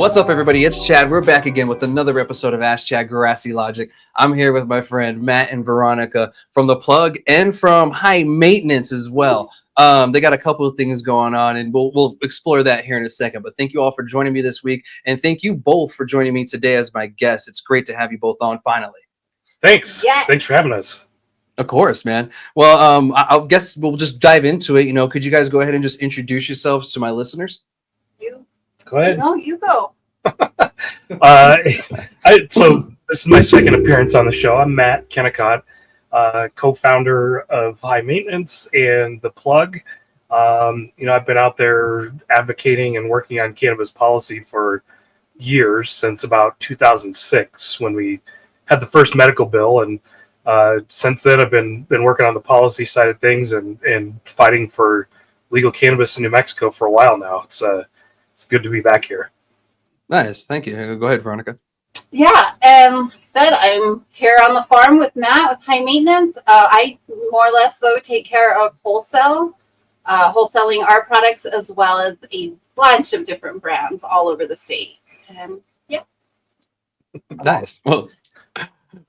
What's up, everybody? It's Chad. We're back again with another episode of Ask Chad Grassy Logic. I'm here with my friend Matt and Veronica from The Plug and from High Maintenance as well. They got a couple of things going on, and we'll explore that here in a second. But thank you all for joining me this week, and thank you both for joining me today as my guests. It's great to have you both on finally. Thanks. Yes. Thanks for having us. Of course, man. Well, I guess we'll just dive into it. Could you guys go ahead and just introduce yourselves to my listeners? You. Go ahead. No, you go. So this is my second appearance on the show. I'm Matt Kennicott, co-founder of High Maintenance and The Plug. I've been out there advocating and working on cannabis policy for years, since about 2006 when we had the first medical bill, and since then I've been working on the policy side of things and fighting for legal cannabis in New Mexico for a while now. It's good to be back here. Nice. Thank you. Go ahead, Veronica. Yeah, I'm here on the farm with Matt with High Maintenance. I more or less, though, take care of wholesaling our products as well as a bunch of different brands all over the state. Yeah. Nice.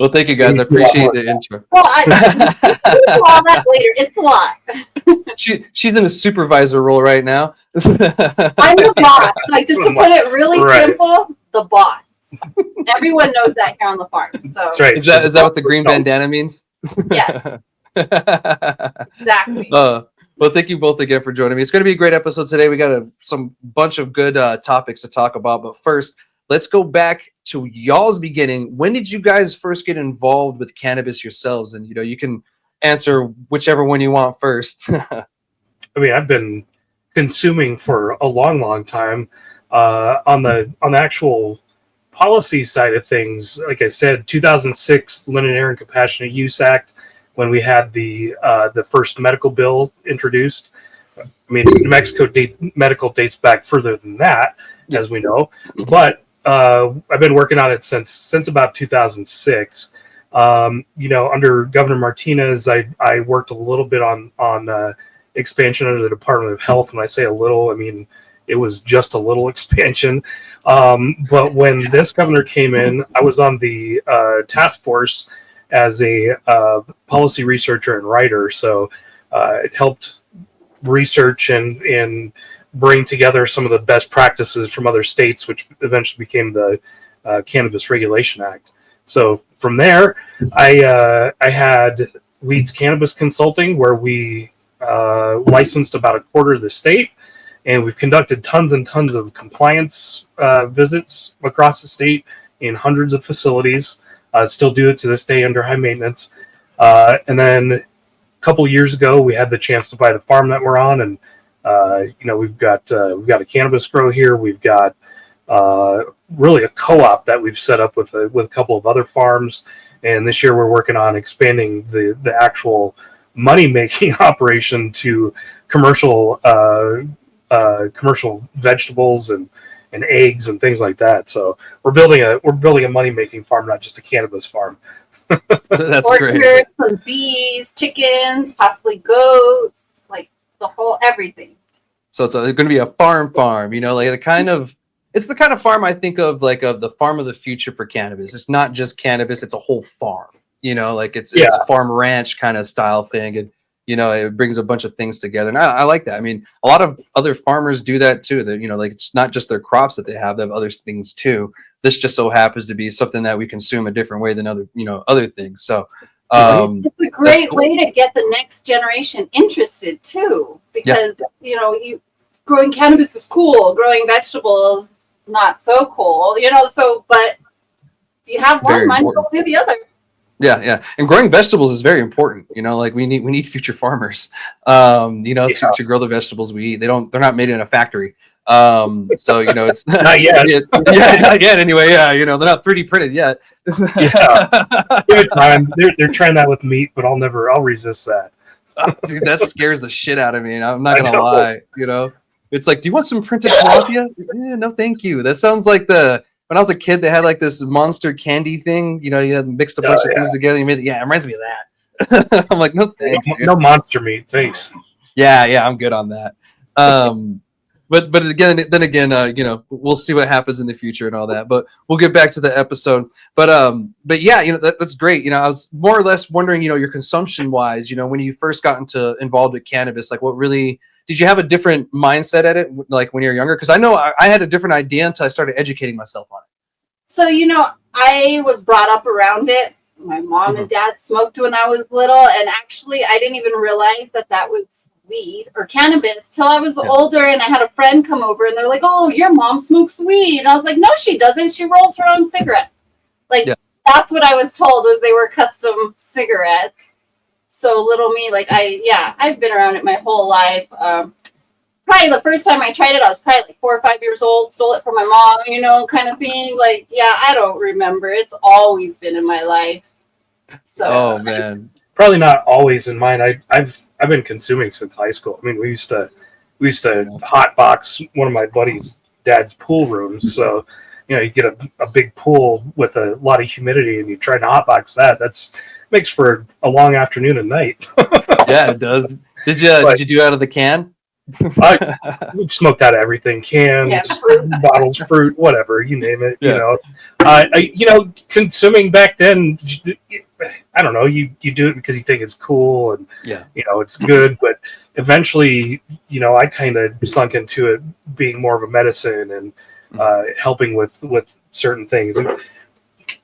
Well, thank you guys. I appreciate the intro. Well, we'll all that later. It's a lot. She's in a supervisor role right now. I'm the boss. Like, just to put it really simple, the boss. Everyone knows that here on the farm. So That's right. Is that what the green bandana means? Yes. Exactly. Well, thank you both again for joining me. It's going to be a great episode today. We got some bunch of good topics to talk about. But first, let's go back to y'all's beginning. When did you guys first get involved with cannabis yourselves? And you can answer whichever one you want first. I've been consuming for a long time. On the actual policy side of things, like I said, 2006 Linen, Air, and Compassionate Use Act, when we had the first medical bill introduced. New Mexico medical dates back further than that, as we know, but I've been working on it since about 2006. Under Governor Martinez, I worked a little bit on expansion under the Department of Health. When I say a little, it was just a little expansion. But when this governor came in, I was on the task force as a policy researcher and writer. So it helped research and bring together some of the best practices from other states, which eventually became the Cannabis Regulation Act. So from there, I had Weeds Cannabis Consulting, where we licensed about a quarter of the state, and we've conducted tons and tons of compliance visits across the state in hundreds of facilities. Still do it to this day under High Maintenance. And then a couple years ago, we had the chance to buy the farm that we're on, and we've got a cannabis grow here. We've got really a co-op that we've set up with a couple of other farms. And this year we're working on expanding the actual money-making operation to commercial vegetables and eggs and things like that. So we're building a money-making farm, not just a cannabis farm. That's Orchards, great. some bees, chickens, possibly goats, like the whole everything. So it's going to be a farm, it's the kind of farm I think of, like of the farm of the future for cannabis. It's not just cannabis; it's a whole farm. It's a farm ranch kind of style thing, and it brings a bunch of things together. And I like that. A lot of other farmers do that too. That it's not just their crops that they have other things too. This just so happens to be something that we consume a different way than other things. So it's a great way to get the next generation interested too, because growing cannabis is cool, growing vegetables not so cool, but if you have one, might as well do the other. Yeah. And growing vegetables is very important. We need future farmers, to grow the vegetables we eat. They're not made in a factory. It's Not yet. Not yet anyway. Yeah. They're not 3D printed yet. Give it time. They're trying that with meat, but I'll resist that. Dude, that scares the shit out of me. I'm not going to lie, It's like, do you want some printed tilapia? No, thank you. That sounds like when I was a kid, they had like this monster candy thing. You had mixed a bunch of things together. And you made it. Yeah, it reminds me of that. I'm like, no thanks. No monster meat, thanks. Yeah, I'm good on that. but again, we'll see what happens in the future and all that. But we'll get back to the episode. But yeah, that's great. I was more or less wondering, your consumption wise, when you first got involved with cannabis, like what really did you have a different mindset at it, like when you were younger? Because I know I had a different idea until I started educating myself on it. So I was brought up around it. My mom and dad smoked when I was little, and actually, I didn't even realize that was weed or cannabis till I was older, and I had a friend come over and they're like, "Oh, your mom smokes weed," and I was like, "No, she doesn't. She rolls her own cigarettes." That's what I was told, was they were custom cigarettes. So little me, I've been around it my whole life. Probably the first time I tried it, I was probably like 4 or 5 years old, stole it from my mom, kind of thing. I don't remember. It's always been in my life. So oh man, probably not always in mine. I've been consuming since high school. I mean, we used to hotbox one of my buddy's dad's pool rooms. So, you get a big pool with a lot of humidity, and you try to hotbox that. That's makes for a long afternoon and night. Yeah, it does. Did you do it out of the can? We've smoked out of everything: cans, bottles, fruit, whatever, you name it. Consuming back then, I don't know. You do it because you think it's cool and it's good. But eventually, I kind of sunk into it being more of a medicine and helping with certain things. And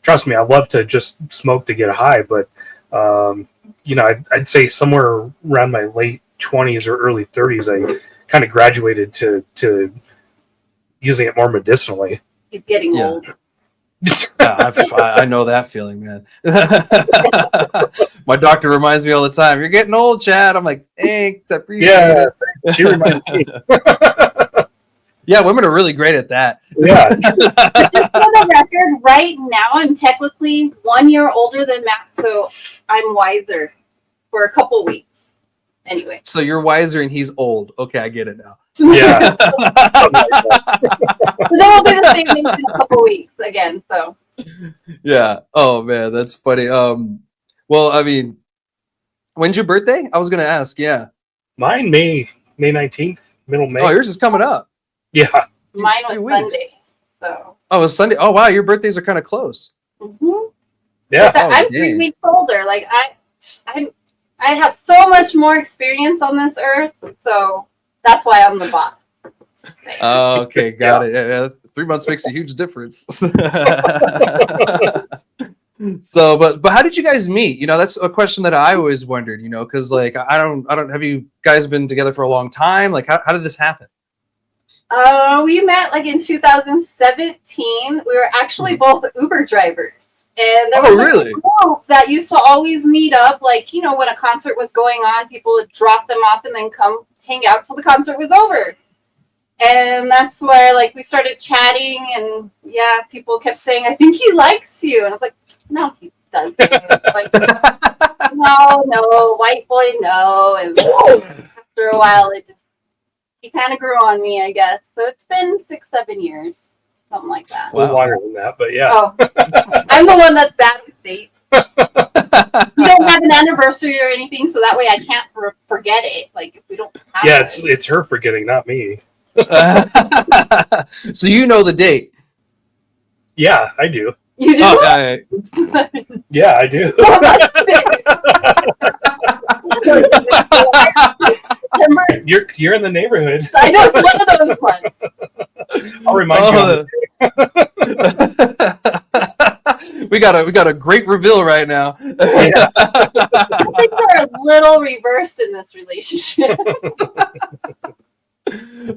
trust me, I love to just smoke to get high. But I'd say somewhere around my late 20s or early 30s, I kind of graduated to using it more medicinally. He's getting old. I know that feeling, man. My doctor reminds me all the time, "You're getting old, Chad." I'm like, "Thanks, I appreciate it." She reminds me. Yeah, women are really great at that. Yeah. Just for the record, right now I'm technically 1 year older than Matt, so I'm wiser for a couple weeks. Anyway. So you're wiser and he's old. Okay, I get it now. Yeah. So then we'll be the same age in a couple weeks again. So. Yeah. Oh man, that's funny. Well, I mean, when's your birthday? I was gonna ask. Yeah. Mine May 19th, middle May. Oh, yours is coming up. Yeah. Mine was Sunday. So. Oh, it's Sunday. Oh wow, your birthdays are kind of close. Mm-hmm. Yeah. I'm 3 weeks older. I have so much more experience on this earth, so that's why I'm the boss. Oh, okay, got it. Yeah, 3 months makes a huge difference. So, but how did you guys meet? That's a question that I always wondered. Because I don't. Have you guys been together for a long time? How did this happen? We met in 2017. We were actually both Uber drivers. And there was a group that used to always meet up, when a concert was going on, people would drop them off and then come hang out till the concert was over. And that's where, we started chatting, and people kept saying, "I think he likes you." And I was like, "No, he doesn't." No, white boy, no. And after a while, he kind of grew on me, I guess. So it's been 6-7 years. Something like that. Wow. Longer than that, but yeah. Oh, I'm the one that's bad with dates. We don't have an anniversary or anything, so that way I can't forget it. If we don't have it's her forgetting, not me. So the date? Yeah, I do. You do? Oh, yeah, I do. You're in the neighborhood. I know, it's one of those ones. I'll remind you. We got a great reveal right now. I think we're a little reversed in this relationship.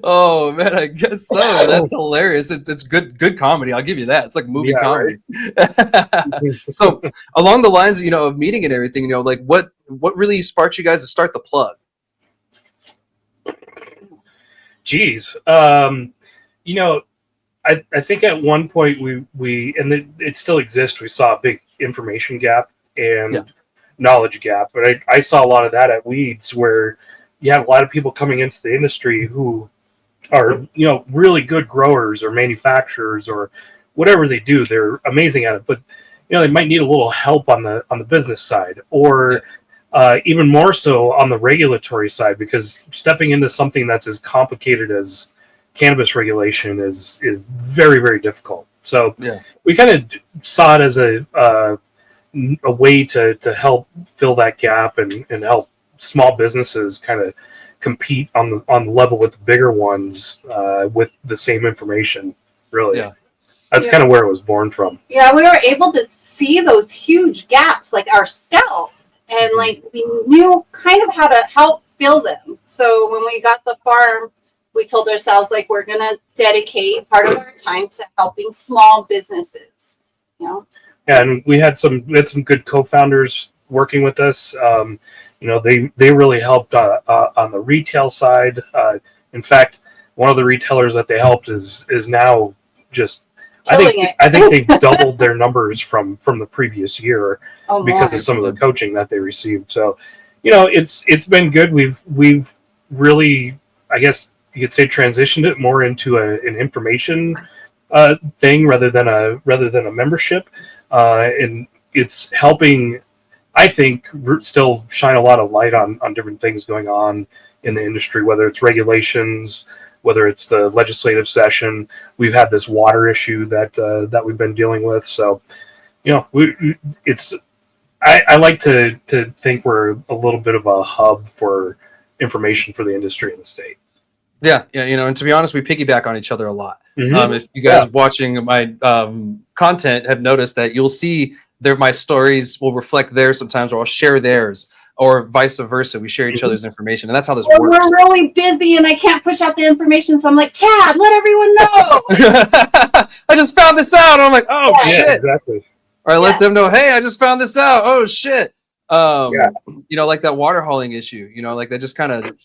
Oh man, I guess so. That's hilarious. It's good comedy. I'll give you that. It's like movie comedy. Right? So along the lines, of meeting and everything, what really sparked you guys to start the plug? Geez, I think at one point we it still exists. We saw a big information gap and knowledge gap, but I saw a lot of that at Weeds, where you have a lot of people coming into the industry who are really good growers or manufacturers or whatever they do. They're amazing at it, but they might need a little help on the business side, or even more so on the regulatory side, because stepping into something that's as complicated as cannabis regulation is very, very difficult. So Yeah. we kind of saw it as a way to help fill that gap and help small businesses kind of compete on the level with the bigger ones with the same information. Really, that's kind of where it was born from. Yeah, we were able to see those huge gaps like ourselves, and like we knew kind of how to help fill them. So when we got the farm, we told ourselves like we're gonna dedicate part of our time to helping small businesses. You know. Yeah, and we had some good co-founders working with us. They really helped on the retail side. In fact, one of the retailers that they helped is now just I think they've doubled their numbers from the previous year because of some of the coaching that they received. So, it's been good. We've really, I guess you could say, transitioned it more into an information thing rather than a membership, and it's helping, I think, still shine a lot of light on different things going on in the industry, whether it's regulations, whether it's the legislative session. We've had this water issue that we've been dealing with. So, I like to think we're a little bit of a hub for information for the industry in the state. Yeah, and to be honest, we piggyback on each other a lot. Mm-hmm. If you guys watching my content have noticed that you'll see my stories will reflect theirs sometimes, or I'll share theirs, or vice versa. We share each other's information, and that's how this works. We're really busy, and I can't push out the information, so I'm like, Chad, let everyone know. I just found this out. And I'm like, oh shit! Exactly. Or I let them know, hey, I just found this out. Oh shit! Like that water hauling issue. Like that just kind of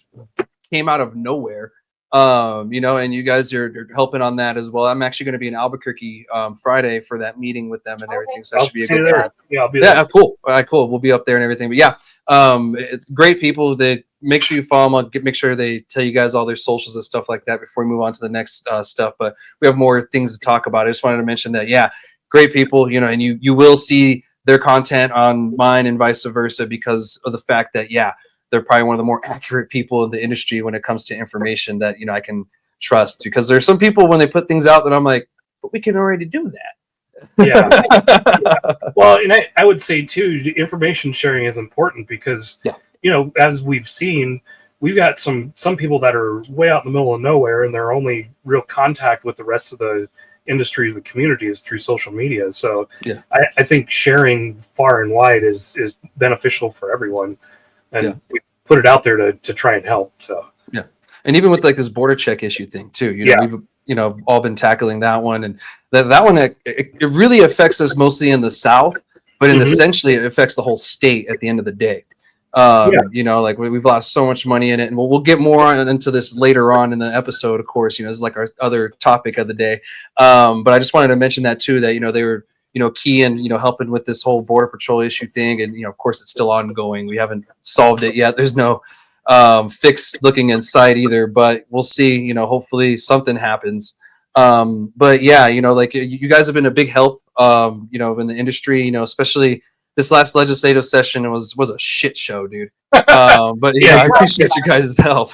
came out of nowhere. And you guys are helping on that as well. I'm actually going to be in Albuquerque Friday for that meeting with them and everything. So that should be a good time. Yeah, I'll be there. Yeah, cool. All right, cool. We'll be up there and everything. But yeah, it's great people. They make sure you follow them. Make sure they tell you guys all their socials and stuff like that before we move on to the next stuff. But we have more things to talk about. I just wanted to mention that. Yeah, great people. And you will see their content on mine and vice versa because of the fact that they're probably one of the more accurate people in the industry when it comes to information that, I can trust, because there's some people when they put things out that I'm like, but we can already do that. Yeah. Well, and I would say too, information sharing is important because, as we've seen, we've got some people that are way out in the middle of nowhere, and their only real contact with the rest of the industry, the community, is through social media. So I think sharing far and wide is beneficial for everyone. And we put it out there to try and help. So and even with like this border check issue thing too, we've all been tackling that one, and that one it really affects us mostly in the South, but essentially it affects the whole state at the end of the day. Like we've lost so much money in it, and we'll get more into this later on in the episode. Of course, this is like our other topic of the day. But I just wanted to mention that too, that they were key in, helping with this whole border patrol issue thing. And, of course it's still ongoing. We haven't solved it yet. There's no fix looking in sight either, but we'll see, hopefully something happens. But like you guys have been a big help, in the industry, especially this last legislative session was a shit show, dude. But I appreciate you guys' help.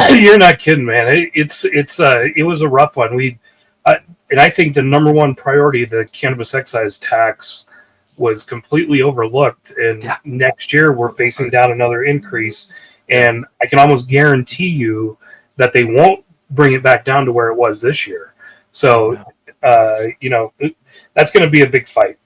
You're not kidding, man. It was a rough one. And I think the number one priority, the cannabis excise tax, was completely overlooked. And next year we're facing down another increase. And I can almost guarantee you that they won't bring it back down to where it was this year. So, that's going to be a big fight.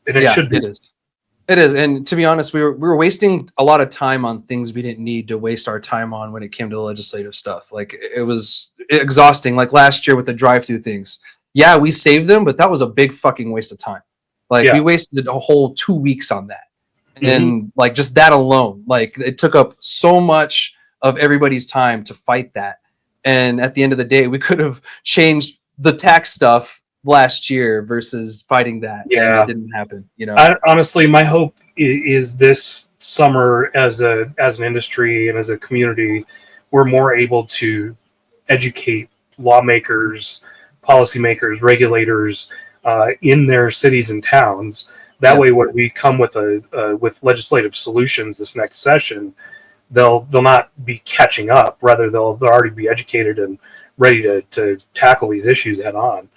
And it should be. It is. And to be honest, we were wasting a lot of time on things we didn't need to waste our time on when it came to the legislative stuff. Like it was exhausting. Like last year with the drive-through things. Yeah, we saved them, but that was a big fucking waste of time. Like we wasted a whole 2 weeks on that. And like just that alone, like it took up so much of everybody's time to fight that. And at the end of the day, we could have changed the tax stuff last year versus fighting that. Yeah, and it didn't happen. Honestly, my hope is this summer as an industry and as a community, we're more able to educate lawmakers, policymakers, regulators in their cities and towns. That way, when we come with with legislative solutions this next session, they'll not be catching up. Rather, they'll already be educated and ready to tackle these issues head on.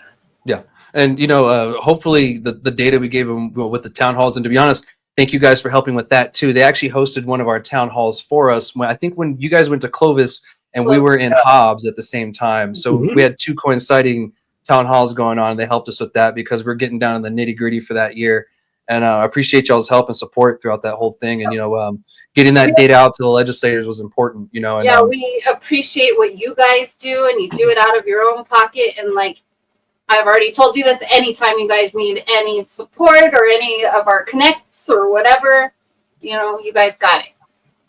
Yeah. And, hopefully the data we gave them with the town halls, and to be honest, thank you guys for helping with that too. They actually hosted one of our town halls for us when you guys went to Clovis and we were in Hobbs at the same time. So we had two coinciding town halls going on. They helped us with that because we're getting down in the nitty gritty for that year. And I appreciate y'all's help and support throughout that whole thing. And, getting that data out to the legislators was important, And, we appreciate what you guys do, and you do it out of your own pocket. And like, I've already told you this, anytime you guys need any support or any of our connects or whatever, you guys got it.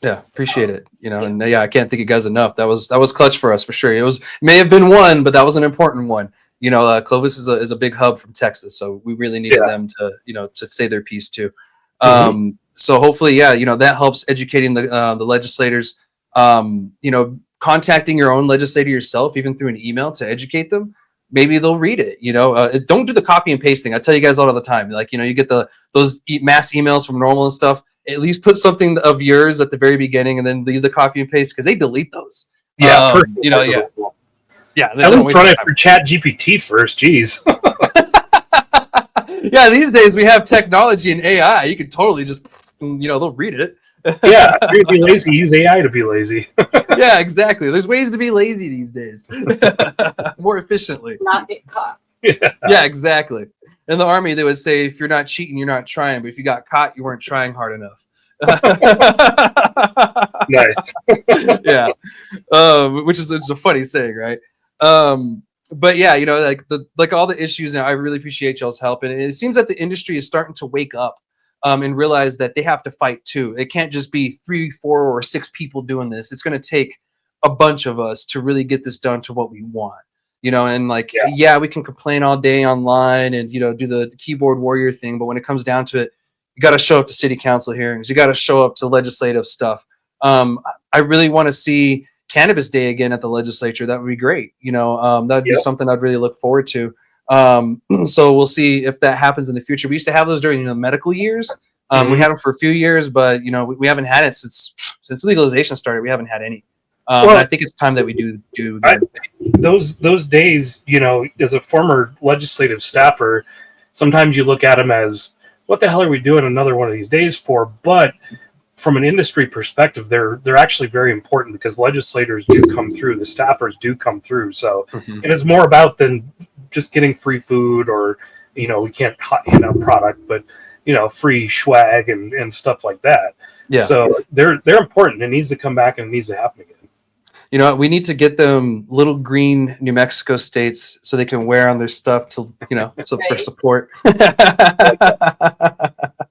Yeah, appreciate it. And I can't thank you guys enough. That was clutch for us for sure. It may have been one, but that was an important one. Clovis is a big hub from Texas, so we really needed them to to say their piece too. So hopefully, that helps educating the legislators. Contacting your own legislator yourself, even through an email, to educate them. Maybe they'll read it. Don't do the copy and paste thing. I tell you guys all the time. Like you get those mass emails from Normal and stuff. At least put something of yours at the very beginning, and then leave the copy and paste because they delete those. Yeah, Yeah, I would run it for Chat GPT first. Jeez. Yeah, these days we have technology and AI. You can totally just, they'll read it. Yeah, if you're be lazy, use AI to be lazy. Yeah, exactly. There's ways to be lazy these days, more efficiently. Not get caught. Yeah, exactly. In the Army, they would say, if you're not cheating, you're not trying. But if you got caught, you weren't trying hard enough. Nice. Yeah, which is a funny saying, right? But yeah, like all the issues now, I really appreciate y'all's help. And it seems that the industry is starting to wake up and realize that they have to fight too. It can't just be 3, 4, or 6 people doing this. It's going to take a bunch of us to really get this done to what we want. And we can complain all day online and, do the keyboard warrior thing. But when it comes down to it, you got to show up to city council hearings. You got to show up to legislative stuff. I really want to see Cannabis Day again at the legislature. That would be great. That'd be something I'd really look forward to. So we'll see if that happens in the future. We used to have those during the medical years. We had them for a few years, but we haven't had it since legalization started. We haven't had any. I think it's time that we do. Those days, as a former legislative staffer, sometimes you look at them as, what the hell are we doing another one of these days for? But from an industry perspective, they're actually very important because legislators do come through, the staffers do come through. So it is more about than just getting free food or, we can't hand out product, but, free swag and stuff like that. Yeah. So they're important. It needs to come back and it needs to happen again. We need to get them little green New Mexico states so they can wear on their stuff to, for support.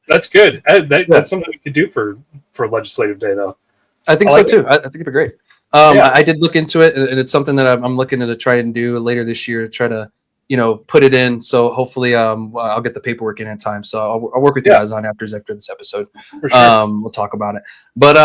That's good. That's something we could do for Legislative Day, though. I think so too. I think it'd be great. I did look into it, and it's something that I'm looking to try and do later this year to try to, put it in. So hopefully, I'll get the paperwork in time. So I'll work with you guys on after this episode. For sure. We'll talk about it. But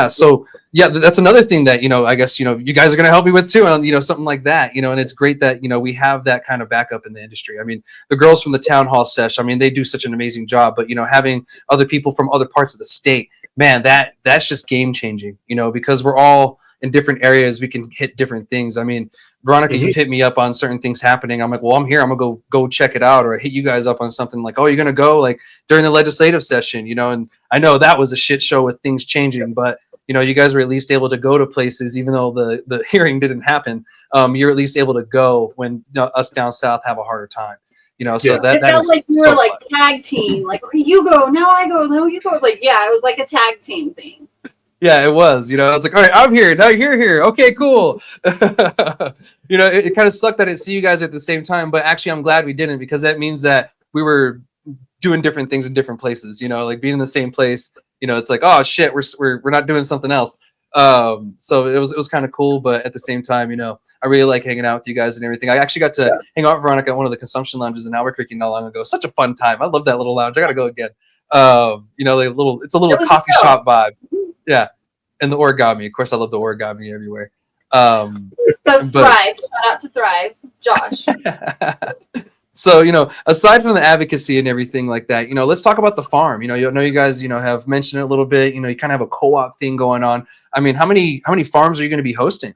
so that's another thing that I guess you guys are going to help me with too, and something like that. And it's great that we have that kind of backup in the industry. I mean, the girls from the town hall sesh, they do such an amazing job. But having other people from other parts of the state, man, that's just game changing. Because we're all in different areas, we can hit different things. I mean, Veronica, you've hit me up on certain things happening. I'm like, well, I'm here. I'm gonna go check it out, or hit you guys up on something like, oh, you're gonna go like during the legislative session, and I know that was a shit show with things changing, but you guys were at least able to go to places, even though the hearing didn't happen. You're at least able to go when us down south have a harder time. So that felt like you were like tag team, like, okay, you go, now I go, now you go. Like, yeah, it was like a tag team thing. Yeah, it was. It's like, all right, I'm here. Now you're here. Okay, cool. It kind of sucked that I didn't see you guys at the same time, but actually I'm glad we didn't, because that means that we were doing different things in different places, like being in the same place, it's like, oh shit, we're not doing something else. So it was kind of cool, but at the same time, I really like hanging out with you guys and everything. I actually got to hang out with Veronica at one of the consumption lounges in Albuquerque not long ago. Such a fun time. I love that little lounge. I gotta go again. It's a little coffee shop vibe. Yeah. And the origami. Of course, I love the origami everywhere. Thrive. Shout out to Thrive. Josh. So, aside from the advocacy and everything like that, let's talk about the farm. I know you guys, have mentioned it a little bit. You kind of have a co-op thing going on. I mean, how many farms are you going to be hosting?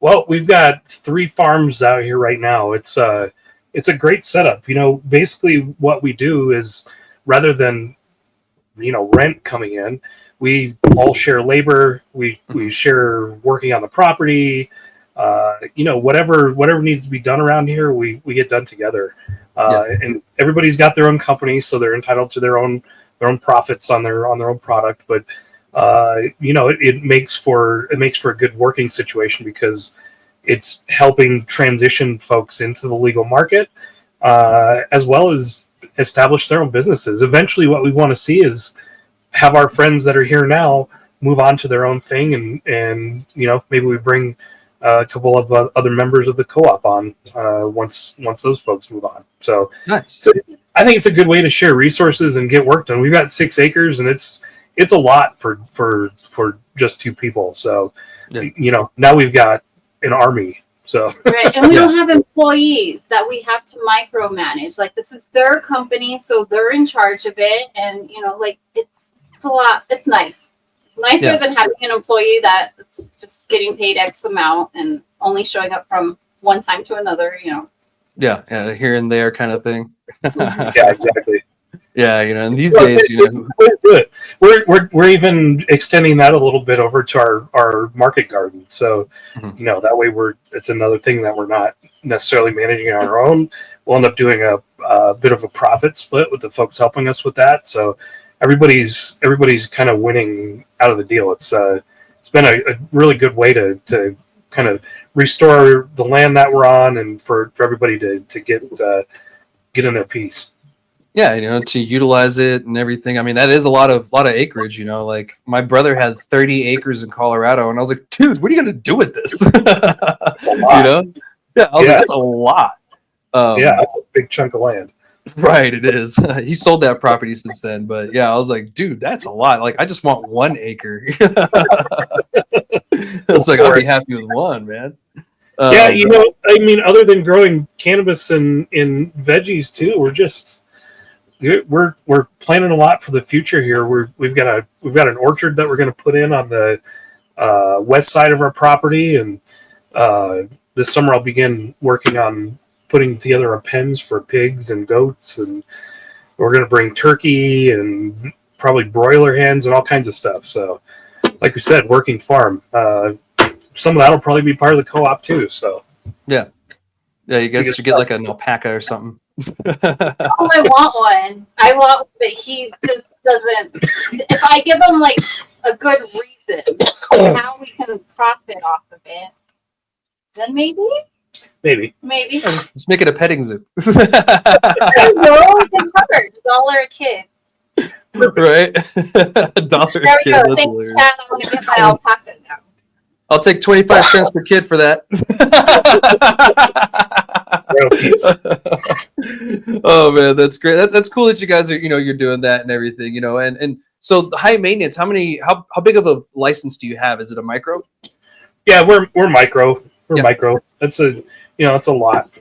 Well, we've got 3 farms out here right now. It's a great setup. Basically what we do is, rather than rent coming in, we all share labor. We share working on the property. Whatever needs to be done around here, we get done together. And everybody's got their own company, so they're entitled to their own profits on their own product. But it makes for a good working situation, because it's helping transition folks into the legal market, as well as establish their own businesses. Eventually, what we want to see is have our friends that are here now move on to their own thing, and maybe we bring a couple of other members of the co-op on once those folks move on. So Nice. I think it's a good way to share resources and get work done. We've got 6 acres, and it's a lot for just 2 people. So now we've got an army. So Right, and we don't have employees that we have to micromanage. Like, this is their company, so they're in charge of it, and it's a lot. It's nicer than having an employee that's just getting paid X amount and only showing up from one time to another. Yeah, here and there kind of thing. yeah, exactly. Yeah, and these days, we're good. We're even extending that a little bit over to our market garden. So, that way it's another thing that we're not necessarily managing on our own. We'll end up doing a bit of a profit split with the folks helping us with that. So everybody's kind of winning out of the deal. It's been a really good way to kind of restore the land that we're on, and for everybody to get in their piece. Yeah, to utilize it and everything. I mean, that is a lot of acreage. Like, my brother had 30 acres in Colorado, and I was like, dude, what are you gonna do with this? Yeah, I was like, that's a lot. That's a big chunk of land. Right, it is. He sold that property since then, but yeah, I was like, dude, that's a lot. Like, I just want 1 acre. I was like, I'll be happy with 1, man. Other than growing cannabis and veggies too, we're planning a lot for the future here. We've got an orchard that we're going to put in on the west side of our property, and this summer I'll begin working on putting together a pens for pigs and goats, and we're going to bring turkey and probably broiler hens and all kinds of stuff. So, like we said, working farm. Some of that'll probably be part of the co-op too. So yeah, you guys should get like an alpaca or something. Oh, I want one. But he just doesn't. If I give him like a good reason how we can profit off of it, then maybe. Yeah, just make it a petting zoo. No, it can cover $1 a kid. Right? $1 There we kid. go. Thanks, Chad. I'm gonna get my alpaca now. I'll take 25 cents per kid for that. Oh man, that's great. That's cool that you guys are, you're doing that and everything, and so the high maintenance, how big of a license do you have? Is it a micro? Yeah, we're micro. Micro. That's it's a lot.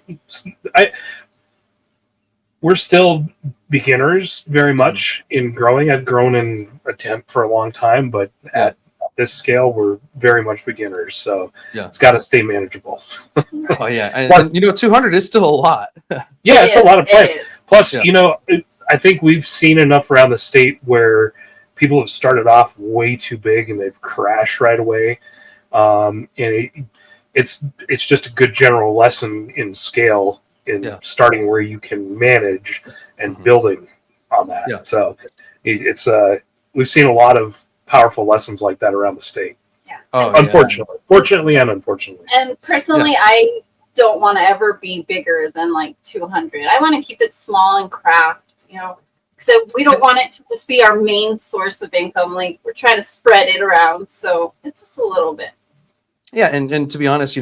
We're still beginners very much in growing. I've grown in a temp for a long time, but at this scale, we're very much beginners. So it's got to stay manageable. Oh yeah, and 200 is still a lot. Yeah, it's a lot of plants. Plus, I think we've seen enough around the state where people have started off way too big and they've crashed right away. And it's just a good general lesson in scale in starting where you can manage and building on that. Yeah. So it's we've seen a lot of powerful lessons like that around the state. Yeah. Unfortunately. Fortunately and unfortunately. And personally, I don't want to ever be bigger than like 200. I want to keep it small and craft, so we don't want it to just be our main source of income. Like, we're trying to spread it around. So it's just a little bit. Yeah, and to be honest,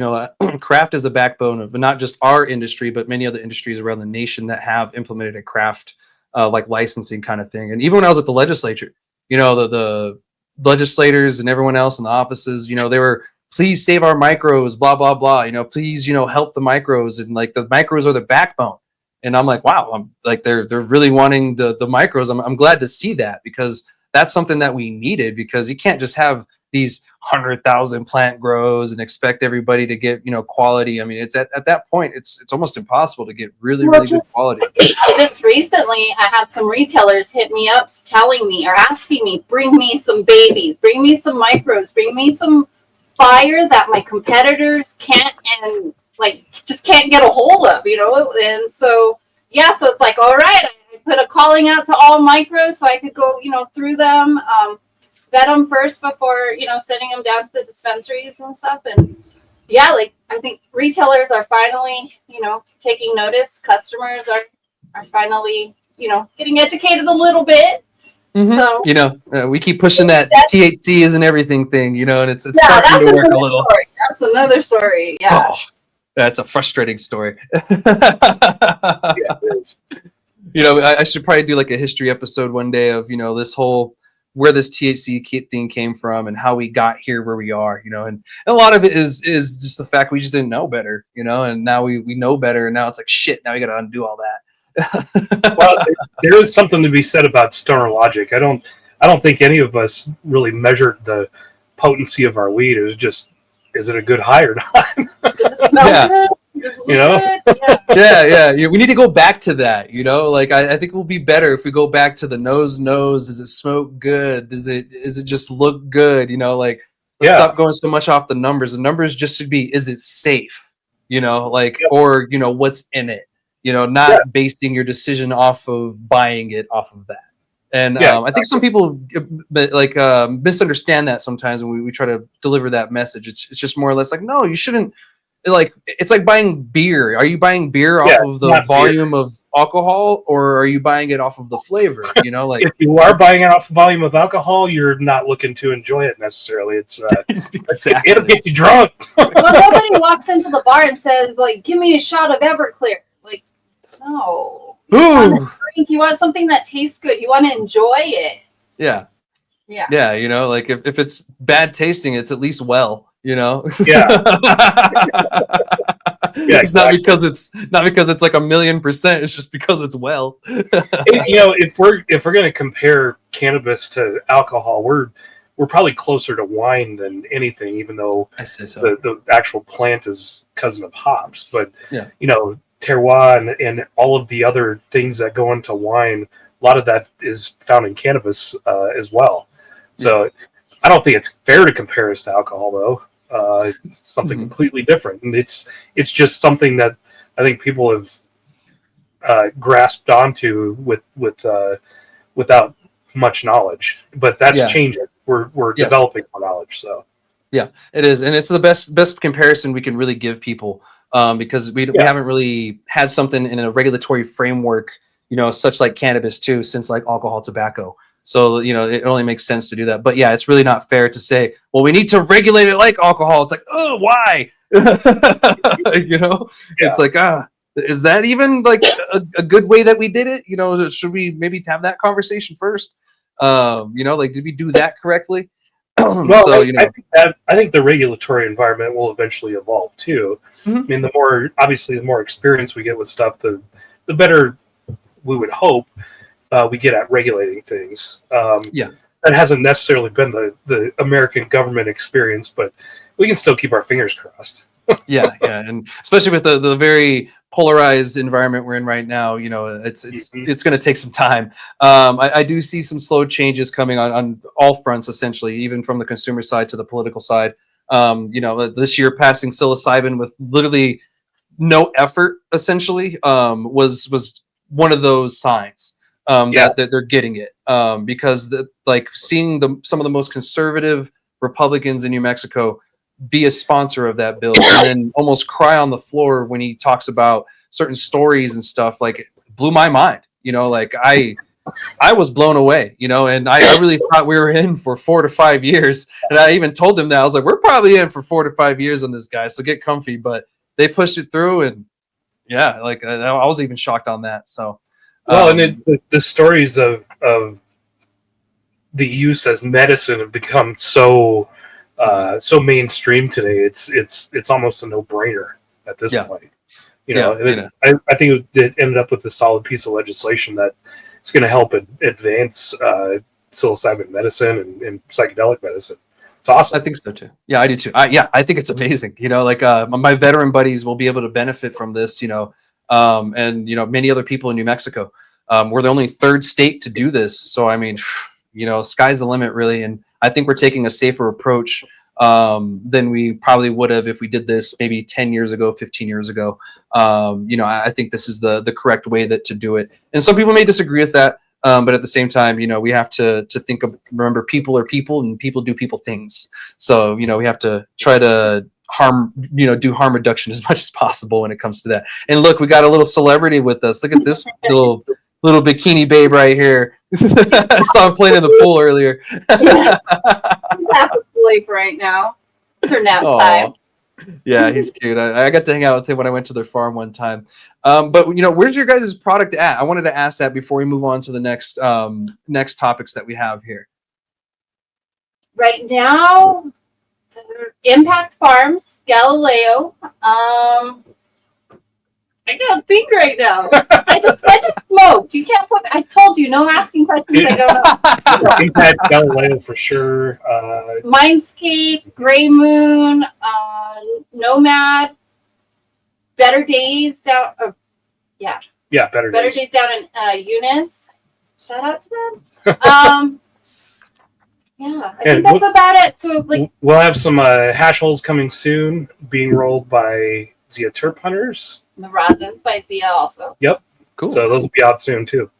craft is the backbone of not just our industry, but many other industries around the nation that have implemented a craft like licensing kind of thing. And even when I was at the legislature, the legislators and everyone else in the offices, they were, please save our micros, blah blah blah. Please, help the micros, and like the micros are the backbone. And I'm like, wow, I'm like they're really wanting the micros. I'm glad to see that, because that's something that we needed, because you can't just have these 100,000 plant grows and expect everybody to get, quality. I mean, it's at that point, it's almost impossible to get really good quality. Just recently, I had some retailers hit me up telling me or asking me, bring me some babies, bring me some micros, bring me some fire that my competitors can't and just can't get a hold of, and so so it's like, all right, I put a calling out to all micros so I could go through them, vet them first before sending them down to the dispensaries and stuff. And I think retailers are finally taking notice. Customers are finally getting educated a little bit. So we keep pushing that THC isn't everything thing, and it's starting to work a little. Story. That's another story. Yeah. Oh, that's a frustrating story. Yeah, it is. I should probably do like a history episode one day of this whole where this THC thing came from and how we got here where we are, and a lot of it is just the fact we just didn't know better, and now we know better, and now it's like shit. Now we got to undo all that. Well, there is something to be said about stoner logic. I don't think any of us really measured the potency of our weed. It was just, is it a good high or not? Does it smell good? Does it look good? Yeah. We need to go back to that. I think it will be better if we go back to the nose. Does it smoke good? Does it just look good? Let's stop going so much off the numbers. The numbers just should be, is it safe? Or what's in it? Not basing your decision off of buying it off of that. And I think some people misunderstand that sometimes when we try to deliver that message. It's just more or less like, no, you shouldn't. It's like buying beer. Are you buying beer off of the volume of alcohol, or are you buying it off of the flavor? If you are buying it off the volume of alcohol, you're not looking to enjoy it necessarily. It's exactly. It'll get you drunk. Well, nobody walks into the bar and says, give me a shot of Everclear. No. You want something that tastes good. You want to enjoy it. Yeah. If it's bad tasting, it's at least well. Yeah. It's not because it's like 1,000,000%. It's just because it's well. If we're going to compare cannabis to alcohol, we're probably closer to wine than anything, even though I say so. The actual plant is cousin of hops. But terroir and all of the other things that go into wine, a lot of that is found in cannabis as well. So I don't think it's fair to compare us to alcohol, though. Something completely different, and it's just something that I think people have grasped onto without much knowledge. But that's changing. We're developing more knowledge. So yeah, it is, and it's the best comparison we can really give people. Because we haven't really had something in a regulatory framework, such like cannabis too, since like alcohol, tobacco. So, it only makes sense to do that. But yeah, it's really not fair to say, well, we need to regulate it like alcohol. It's like, oh, why? It's like, is that even like a good way that we did it? Should we maybe have that conversation first? Did we do that correctly? Well, so, I think the regulatory environment will eventually evolve too. Mm-hmm. I mean, the more experience we get with stuff, the better we would hope we get at regulating things. That hasn't necessarily been the American government experience, but we can still keep our fingers crossed. Yeah, and especially with the very polarized environment we're in right now, it's going to take some time. I do see some slow changes coming on all fronts, essentially, even from the consumer side to the political side. This year passing psilocybin with literally no effort, essentially, was one of those signs that they're getting it, because seeing some of the most conservative Republicans in New Mexico be a sponsor of that bill and then almost cry on the floor when he talks about certain stories and stuff, it blew my mind. I was blown away, and I really thought we were in for 4 to 5 years. And I even told them that. I was like, we're probably in for 4 to 5 years on this guy, so get comfy. But they pushed it through, and I was even shocked on that. So and the stories of the use as medicine have become so mainstream today. It's almost a no-brainer at this point. I think it ended up with a solid piece of legislation that it's going to help advance psilocybin medicine and psychedelic medicine. It's awesome. I think so too. Yeah, I do too. I think it's amazing. You know, like my veteran buddies will be able to benefit from this. You know, and you know many other people in New Mexico. We're the only third state to do this, so I mean, you know, sky's the limit really. And I think we're taking a safer approach than we probably would have if we did this maybe 10 years ago, 15 years ago. You know, I think this is the correct way to do it. And some people may disagree with that. But at the same time, you know, we have to remember people are people and people do people things. So, you know, we have to try to do harm reduction as much as possible when it comes to that. And look, we got a little celebrity with us. Look at this little bikini babe right here. I saw him playing in the pool earlier. Yeah. He's half asleep right now. It's her nap time. Yeah, he's cute. I got to hang out with him when I went to their farm one time. But you know, where's your guys' product at? I wanted to ask that before we move on to the next topics that we have here. Right now, Impact Farms, Galileo. I can't think right now. I just smoked. You can't put. I told you, no asking questions. I don't know. Impact Galileo for sure. Mindscape, Gray Moon, Nomad, Better Days down. Yeah, Better Days down in Eunice. Shout out to them. Yeah, I think that's about it. So like, we'll have some hash holes coming soon, being rolled by Zia Terp Hunters. The Rosins by Zia also. Yep. Cool. So those will be out soon too.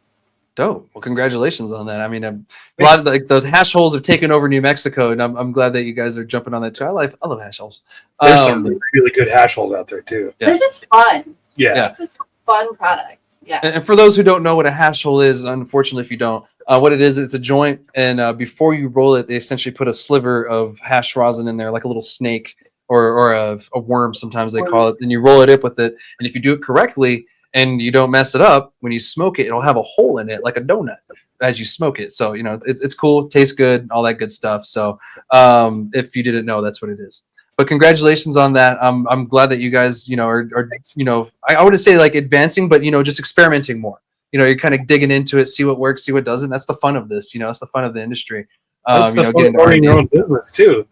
Dope. Well, congratulations on that. I mean, a lot of like those hash holes have taken over New Mexico, and I'm glad that you guys are jumping on that too. I love hash holes. There's some really good hash holes out there too. They're just fun. Yeah. It's just a fun product. Yeah. And for those who don't know what a hash hole is, unfortunately, if you don't, what it is, it's a joint, and before you roll it, they essentially put a sliver of hash rosin in there, like a little snake or a worm, sometimes they call it. Then you roll it up with it, and if you do it correctly and you don't mess it up, when you smoke it, it'll have a hole in it, like a donut, as you smoke it. So you know, it's cool, tastes good, all that good stuff. So if you didn't know, that's what it is. But congratulations on that. I'm glad that you guys, you know, are you know, I wouldn't say like advancing, but you know, just experimenting more. You know, you're kind of digging into it, see what works, see what doesn't. That's the fun of this. You know, that's the fun of the industry. That's the fun of running your own business too.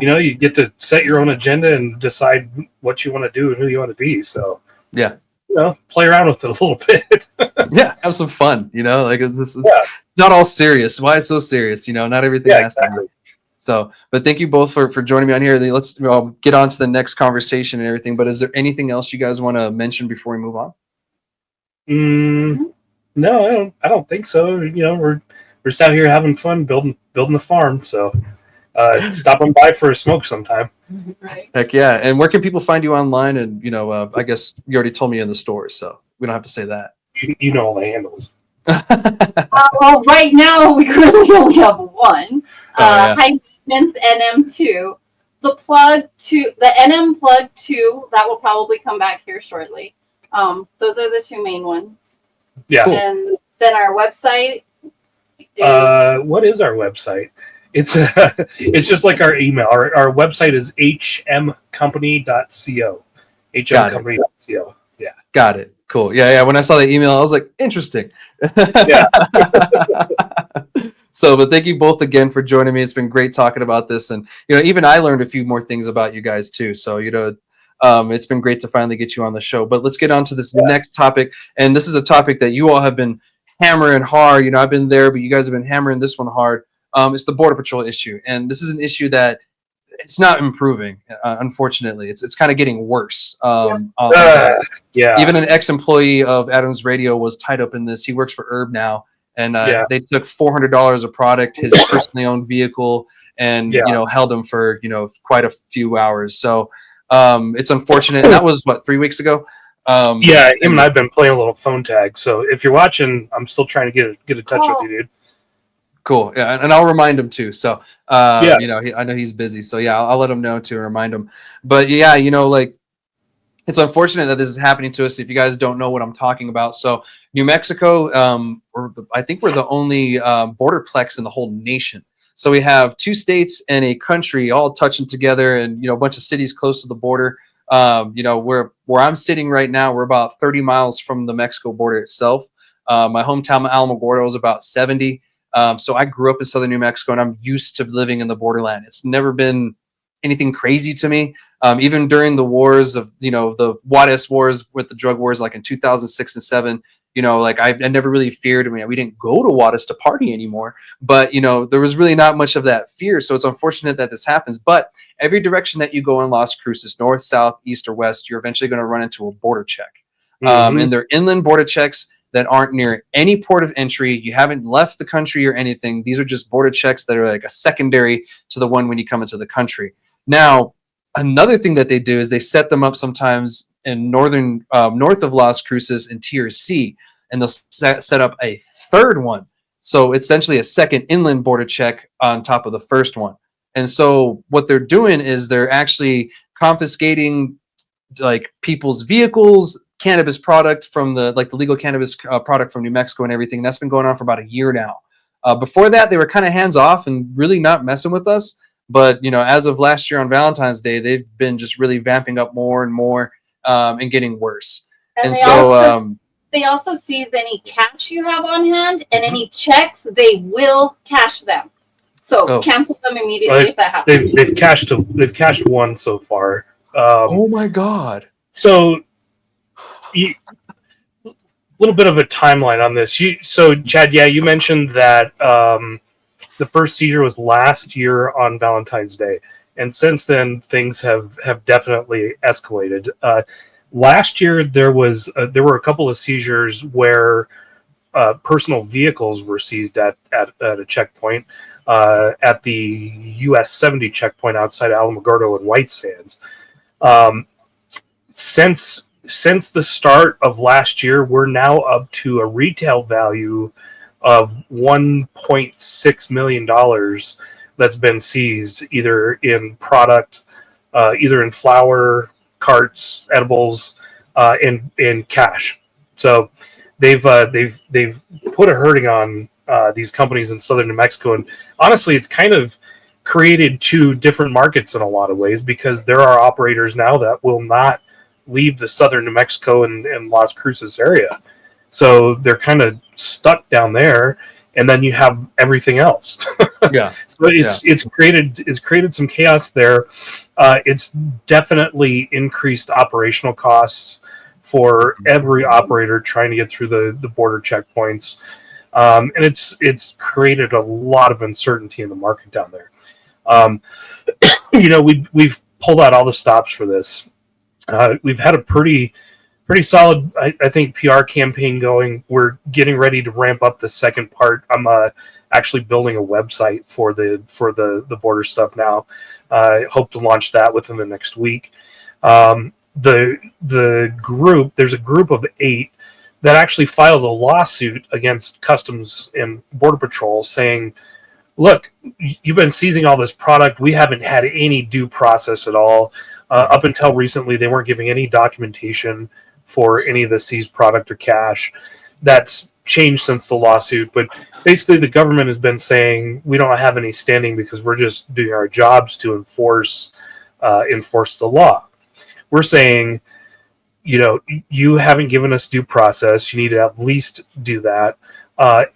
You know, you get to set your own agenda and decide what you want to do and who you want to be. So yeah, you know, play around with it a little bit. Yeah, have some fun. You know, like this is not all serious. Why so serious? You know, not everything has to be. So, but thank you both for joining me on here. Let's get on to the next conversation and everything. But is there anything else you guys want to mention before we move on? No, I don't think so. You know, we're just out here having fun building the farm. So stop on by for a smoke sometime. Right. Heck yeah. And where can people find you online? And, you know, I guess you already told me in the stores, so we don't have to say that. You know all the handles. Well, right now we currently only have one. High maintenance NM2. The NM plug 2, that will probably come back here shortly. Those are the two main ones. Yeah. Cool. And then our website. What is our website? It's just like our email. Our website is hmcompany.co. hmcompany.co. Yeah. Got it. Cool. Yeah. When I saw the email, I was like, interesting. Yeah. So, but thank you both again for joining me. It's been great talking about this, and you know, even I learned a few more things about you guys too. So, you know, it's been great to finally get you on the show. But let's get on to this next topic, and this is a topic that you all have been hammering hard. You know, I've been there, but you guys have been hammering this one hard. It's the Border Patrol issue, and this is an issue that it's not improving. Unfortunately, it's kind of getting worse. Even an ex-employee of Adams Radio was tied up in this. He works for Herb now. And they took $400 of product, his personally owned vehicle, and you know, held him for, you know, quite a few hours. So it's unfortunate. And that was what, 3 weeks ago. Him and I've been playing a little phone tag. So if you're watching, I'm still trying to get in touch with you, dude. Cool. Yeah, and I'll remind him too. So you know, I know he's busy. So yeah, I'll let him know to remind him. But yeah, you know, like, it's unfortunate that this is happening to us. If you guys don't know what I'm talking about, so New Mexico, I think we're the only borderplex in the whole nation. So we have 2 states and a country all touching together, and you know, a bunch of cities close to the border. You know, where I'm sitting right now, we're about 30 miles from the Mexico border itself. My hometown, Alamogordo, is about 70. So I grew up in southern New Mexico, and I'm used to living in the borderland. It's never been anything crazy to me. Even during the wars of, the Juarez wars with the drug wars, like in 2006 and 7, like I never really feared. I mean, we didn't go to Juarez to party anymore, but, there was really not much of that fear. So it's unfortunate that this happens. But every direction that you go in Las Cruces, north, south, east, or west, you're eventually going to run into a border check. And they're inland border checks that aren't near any port of entry. You haven't left the country or anything. These are just border checks that are like a secondary to the one when you come into the country. Now, another thing that they do is they set them up sometimes in north of Las Cruces in Tier C, and they'll set up a third one. So essentially a second inland border check on top of the first one. And so what they're doing is they're actually confiscating like people's vehicles, cannabis product from the legal cannabis product from New Mexico and everything. That's been going on for about a year now. Before that, they were kind of hands off and really not messing with us. But, as of last year on Valentine's Day, they've been just really vamping up more and more and getting worse. And so they also seize any cash you have on hand, and any checks, they will cash them. So cancel them immediately if that happens. They've cashed one so far. Oh my God. So a little bit of a timeline on this. So Chad, you mentioned that the first seizure was last year on Valentine's Day, and since then things have definitely escalated. Last year there were a couple of seizures where personal vehicles were seized at a checkpoint at the US 70 checkpoint outside Alamogordo and White Sands. Since the start of last year, we're now up to a retail value of $1.6 million that's been seized, either in product, either in flour, carts, edibles, in cash. So they've put a hurting on these companies in southern New Mexico, and honestly, it's kind of created two different markets in a lot of ways, because there are operators now that will not leave the southern New Mexico and Las Cruces area. So they're kind of stuck down there, and then you have everything else. Yeah. So it's created some chaos there. It's definitely increased operational costs for every operator trying to get through the border checkpoints, and it's created a lot of uncertainty in the market down there. We've pulled out all the stops for this. We've had a pretty solid, I think, PR campaign going. We're getting ready to ramp up the second part. I'm actually building a website for the border stuff now. I hope to launch that within the next week. There's a group of 8 that actually filed a lawsuit against Customs and Border Patrol saying, look, you've been seizing all this product. We haven't had any due process at all. Up until recently, they weren't giving any documentation for any of the seized product or cash. That's changed since the lawsuit, but basically the government has been saying we don't have any standing because we're just doing our jobs to enforce the law. We're saying, you haven't given us due process. You need to at least do that.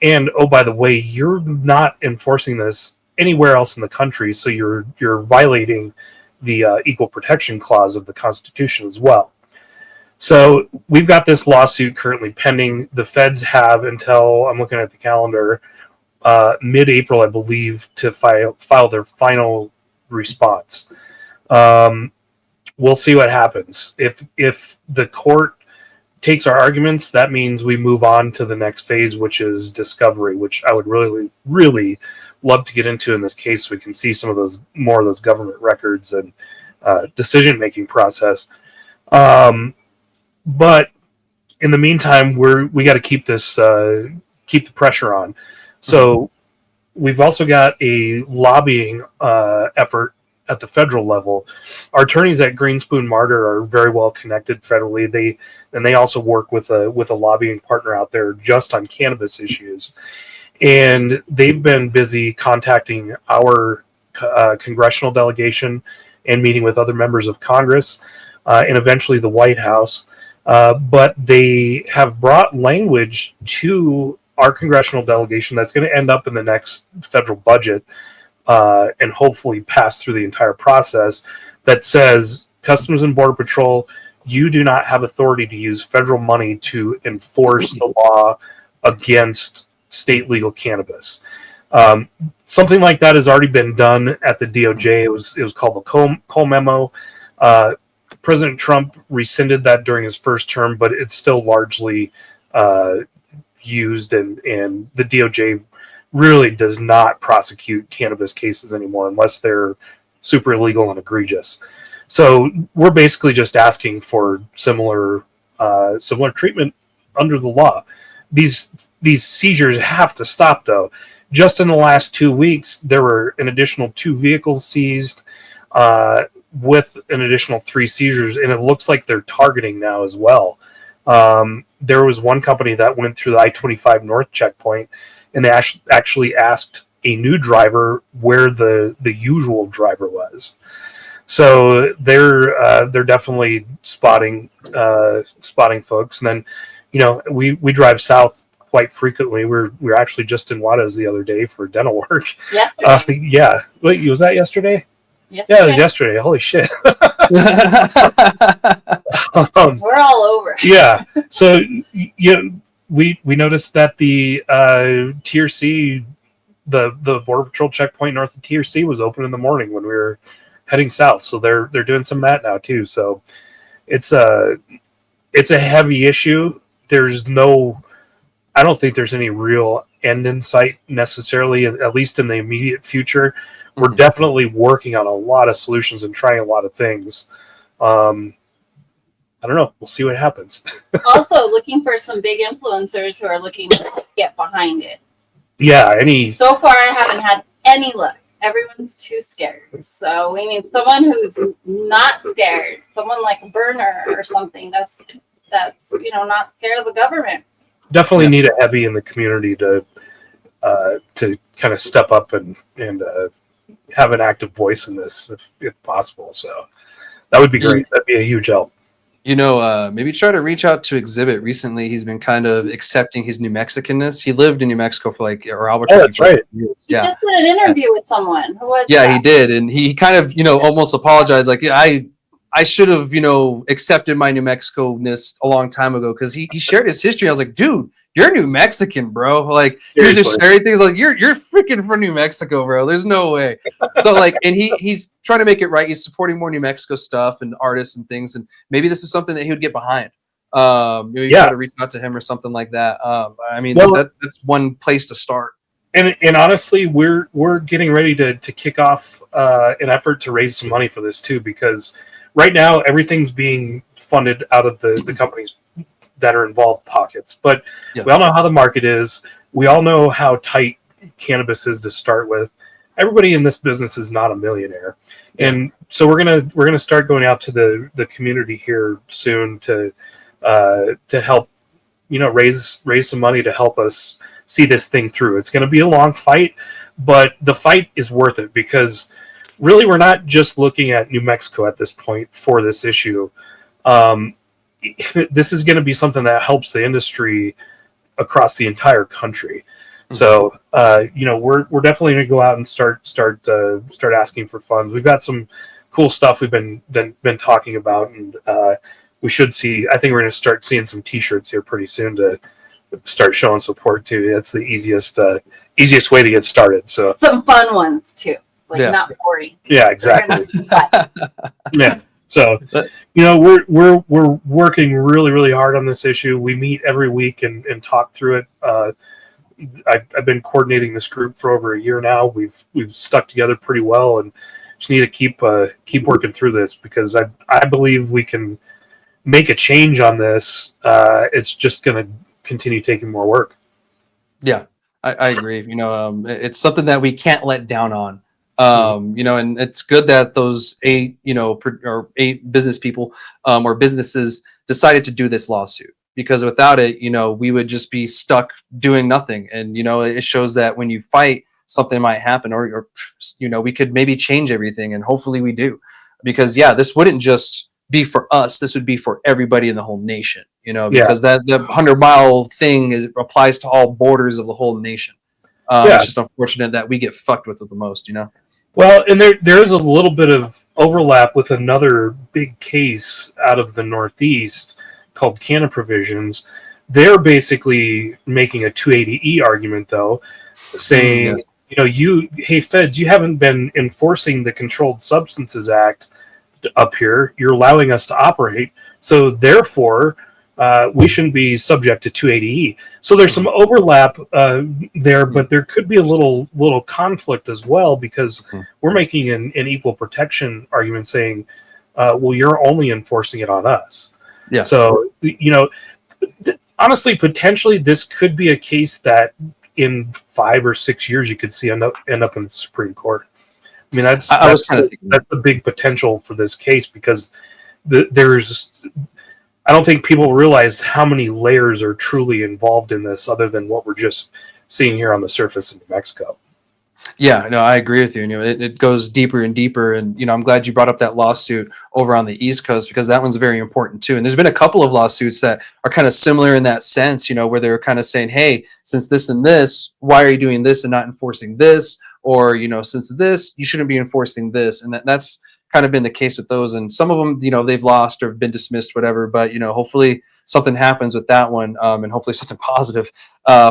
And oh, by the way, you're not enforcing this anywhere else in the country, so you're violating the Equal Protection Clause of the Constitution as well. So we've got this lawsuit currently pending. The feds have until, I'm looking at the calendar, mid-April, I believe, to file their final response. We'll see what happens. If the court takes our arguments, that means we move on to the next phase, which is discovery, which I would really, really love to get into in this case, so we can see more of those government records and decision-making process. But in the meantime, we got to keep the pressure on. So we've also got a lobbying effort at the federal level. Our attorneys at Greenspoon Martyr are very well connected federally. They also work with a lobbying partner out there just on cannabis issues. And they've been busy contacting our congressional delegation and meeting with other members of Congress and eventually the White House. But they have brought language to our congressional delegation that's going to end up in the next federal budget and hopefully pass through the entire process that says Customs and Border Patrol, you do not have authority to use federal money to enforce the law against state legal cannabis. Something like that has already been done at the DOJ. It was called the Cole Memo. President Trump rescinded that during his first term, but it's still largely used, and the DOJ really does not prosecute cannabis cases anymore unless they're super illegal and egregious. So we're basically just asking for similar treatment under the law. These seizures have to stop, though. Just in the last 2 weeks, there were an additional 2 vehicles seized with an additional 3 seizures, and it looks like they're targeting now as well. There was one company that went through the I-25 North checkpoint, and they actually asked a new driver where the usual driver was. So they're definitely spotting folks. And then, we drive south quite frequently. We're actually just in Juarez the other day for dental work. Yesterday. Yeah. Wait, was that yesterday? Yesterday. Yeah, it was yesterday. Holy shit. We're all over. Yeah. So we noticed that the Tier C, the Border Patrol checkpoint north of Tier C was open in the morning when we were heading south. So they're doing some of that now too. So it's a heavy issue. I don't think there's any real end in sight necessarily, at least in the immediate future. We're definitely working on a lot of solutions and trying a lot of things. I don't know. We'll see what happens. Also looking for some big influencers who are looking to get behind it. Yeah. So far, I haven't had any luck. Everyone's too scared. So we need someone who's not scared. Someone like Burner or something that's not scared of the government. Definitely need a heavy in the community to kind of step up and have an active voice in this if possible. So that would be great. That'd be a huge help. Maybe try to reach out to Exhibit. Recently, he's been kind of accepting his New Mexicanness. He lived in New Mexico for or Albuquerque. Oh, that's right. He just did an interview with someone. Who was that? He did, and he kind of almost apologized, like I should have accepted my New Mexico-ness a long time ago, because he shared his history. I was like, dude, you're New Mexican, bro. Like, you're just sharing things like you're freaking from New Mexico, bro. There's no way. So and he's trying to make it right. He's supporting more New Mexico stuff and artists and things, and maybe this is something that he would get behind. Maybe try to reach out to him or something like that. That's one place to start. And honestly, we're getting ready to kick off an effort to raise some money for this too, because right now everything's being funded out of the companies that are involved pockets. But we all know how the market is. We all know how tight cannabis is to start with. Everybody in this business is not a millionaire. And so we're gonna start going out to the community here soon to help raise some money to help us see this thing through. It's going to be a long fight, but the fight is worth it, because really we're not just looking at New Mexico at this point for this issue. This is going to be something that helps the industry across the entire country. So we're definitely going to go out and start asking for funds. We've got some cool stuff we've been talking about, and we should see. I think we're going to start seeing some T-shirts here pretty soon to start showing support too. That's the easiest way to get started. So some fun ones too, not boring. Yeah, exactly. Yeah. So we're working really, really hard on this issue. We meet every week and talk through it. I've been coordinating this group for over a year now. We've stuck together pretty well, and just need to keep working through this, because I believe we can make a change on this. It's just going to continue taking more work. Yeah, I agree. It's something that we can't let down on. And it's good that those 8 business people or businesses decided to do this lawsuit, because without it, we would just be stuck doing nothing. And, it shows that when you fight, something might happen, or we could maybe change everything, and hopefully we do, because this wouldn't just be for us. This would be for everybody in the whole nation, you know, Yeah. because that the 100-mile thing applies to all borders of the whole nation. Yeah. It's just unfortunate that we get fucked with the most, you know. Well, and there is a little bit of overlap with another big case out of the Northeast called Canna Provisions. They're basically making a 280E argument, though, saying, Yes. you know, hey, feds, you haven't been enforcing the Controlled Substances Act up here. You're allowing us to operate. So therefore, we shouldn't be subject to 280E. So there's some overlap there, but there could be a little conflict as well, because we're making an equal protection argument saying, well, you're only enforcing it on us. Yeah. So, you know, honestly, potentially this could be a case that in 5 or 6 years you could see end up in the Supreme Court. I mean, that's the big potential for this case, because I don't think people realize how many layers are truly involved in this, other than what we're just seeing here on the surface in New Mexico. Yeah, no, I agree with you. You know, it goes deeper and deeper. And, you know, I'm glad you brought up that lawsuit over on the East Coast, because that one's very important too. And there's been a couple of lawsuits that are kind of similar in that sense, you know, where they're kind of saying, hey, since this and this, why are you doing this and not enforcing this? Or, you know, since this, you shouldn't be enforcing this. And that's kind of been the case with those. And some of them, you know, they've lost or been dismissed, whatever. But, you know, hopefully something happens with that one, and hopefully something positive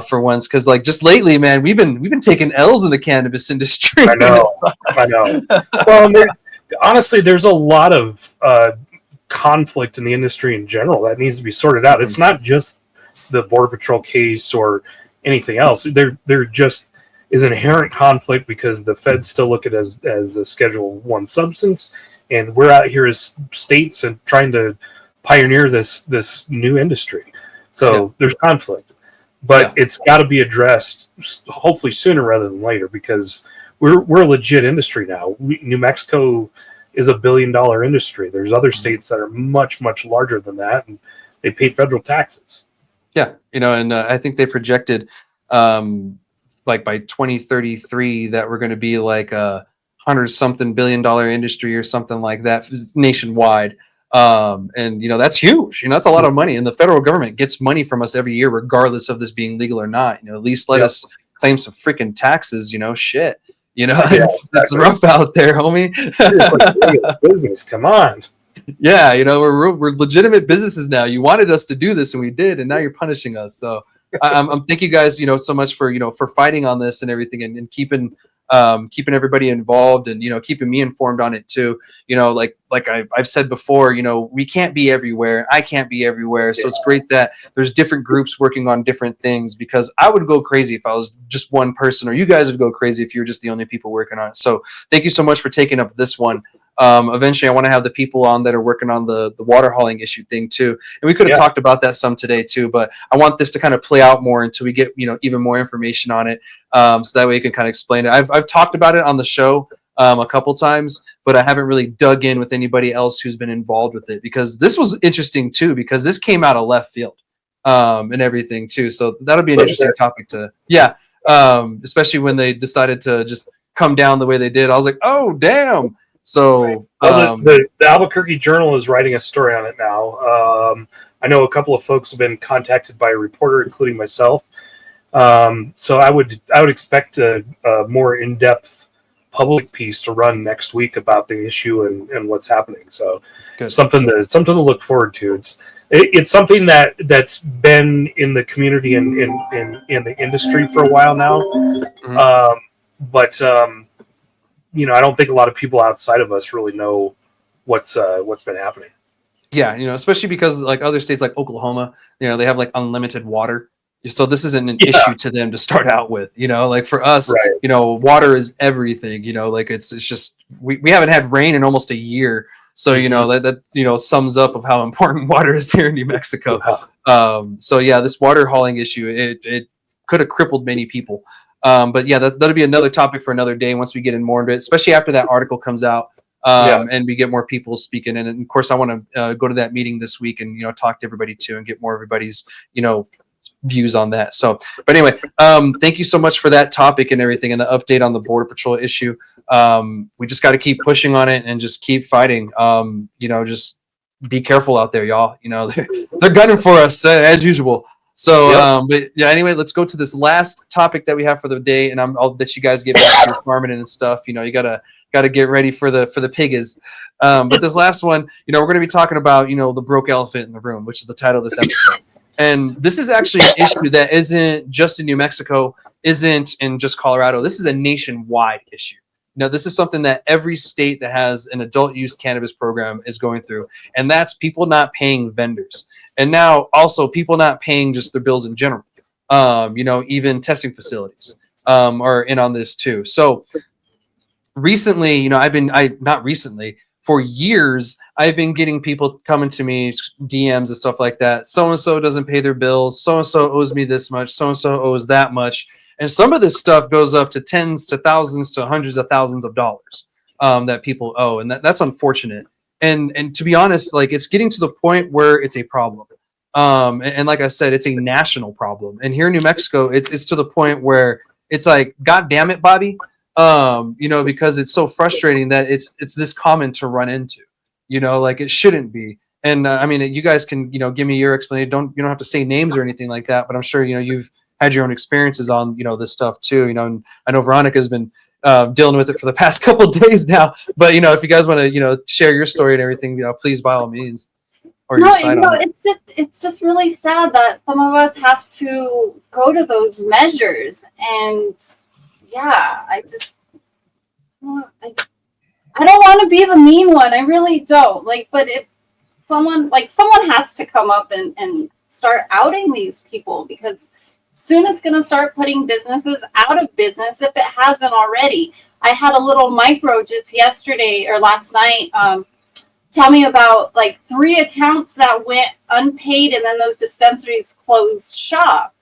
for once. Because, like, just lately, man, we've been taking L's in the cannabis industry. I know. Well, honestly, there's a lot of conflict in the industry in general that needs to be sorted out. It's not just the Border Patrol case or anything else. There just is inherent conflict because the feds still look at it as a Schedule I substance, and we're out here as states and trying to pioneer this new industry. So there's conflict, but it's got to be addressed hopefully sooner rather than later, because we're a legit industry now. New Mexico is $1 billion industry. There's other states that are much, much larger than that, and they pay federal taxes. Yeah, you know, and I think they projected like by 2033 that we're going to be like a $100-something billion industry or something like that nationwide. And, you know, that's huge. You know, that's a lot of money. And the federal government gets money from us every year, regardless of this being legal or not. You know, at least let us claim some freaking taxes, you know, shit. You know, it's rough out there, homie. Business, come on. Yeah, you know, we're legitimate businesses now. You wanted us to do this, and we did, and now you're punishing us. So I'm thank you guys, you know, so much for, you know, for fighting on this and everything, and keeping everybody involved, and, you know, keeping me informed on it too. You know, like I've said before, you know, we can't be everywhere. I can't be everywhere. So it's great that there's different groups working on different things, because I would go crazy if I was just one person, or you guys would go crazy if you were just the only people working on it. So thank you so much for taking up this one. Eventually I want to have the people on that are working on the water hauling issue thing too. And we could have talked about that some today too, but I want this to kind of play out more until we get, you know, even more information on it. So that way you can kind of explain it. I've talked about it on the show a couple times, but I haven't really dug in with anybody else who's been involved with it, because this was interesting too, because this came out of left field and everything too. So that'll be an interesting topic to, especially when they decided to just come down the way they did. I was like, oh, damn. So the Albuquerque Journal is writing a story on it now. I know a couple of folks have been contacted by a reporter, including myself. So I would expect a more in-depth public piece to run next week about the issue and what's happening. So something to look forward to. It's something that's been in the community and in the industry for a while now. Mm-hmm. But you know, I don't think a lot of people outside of us really know what's been happening. Yeah, you know, especially because like other states like Oklahoma, you know, they have like unlimited water. So this isn't an issue to them to start out with, you know, like for us, you know, water is everything, you know, like it's just, we haven't had rain in almost a year. So, you know, that, you know, sums up of how important water is here in New Mexico. So yeah, this water hauling issue, it could have crippled many people. But yeah, that'll be another topic for another day once we get in more into it, especially after that article comes out. And we get more people speaking. And of course, I want to go to that meeting this week and, you know, talk to everybody too and get more everybody's, you know, views on that. So, but anyway, thank you so much for that topic and everything and the update on the Border Patrol issue. We just got to keep pushing on it and just keep fighting. You know, just be careful out there, y'all. You know, they're gunning for us as usual. So, but yeah, anyway, let's go to this last topic that we have for the day, and I'll let you guys get back to your farming and stuff. You know, you gotta get ready for the piggies. But this last one, you know, we're gonna be talking about, you know, the broke elephant in the room, which is the title of this episode. And this is actually an issue that isn't just in New Mexico, isn't in just Colorado. This is a nationwide issue. Now, this is something that every state that has an adult use cannabis program is going through, and that's people not paying vendors. And now also people not paying just their bills in general. You know, even testing facilities are in on this too. So recently, you know, for years, I've been getting people coming to me, DMs and stuff like that. So-and-so doesn't pay their bills. So-and-so owes me this much. So-and-so owes that much. And some of this stuff goes up to tens to thousands to hundreds of thousands of dollars that people owe. And that's unfortunate. And to be honest, like, it's getting to the point where it's a problem. And like I said, it's a national problem. And here in New Mexico, it's to the point where it's like, God damn it, Bobby. You know, because it's so frustrating that it's this common to run into, you know, like it shouldn't be. And I mean, you guys can, you know, give me your explanation. You don't have to say names or anything like that, but I'm sure, you know, you've had your own experiences on, you know, this stuff too, you know, and I know Veronica's been dealing with it for the past couple of days now, but, you know, if you guys want to, you know, share your story and everything, you know, please, by all means. Or no, it's just really sad that some of us have to go to those measures. And yeah, I don't want to be the mean one. I really don't. Like, but if someone has to come up and start outing these people, because soon it's going to start putting businesses out of business if it hasn't already. I had a little micro just yesterday or last night tell me about like 3 accounts that went unpaid, and then those dispensaries closed shop.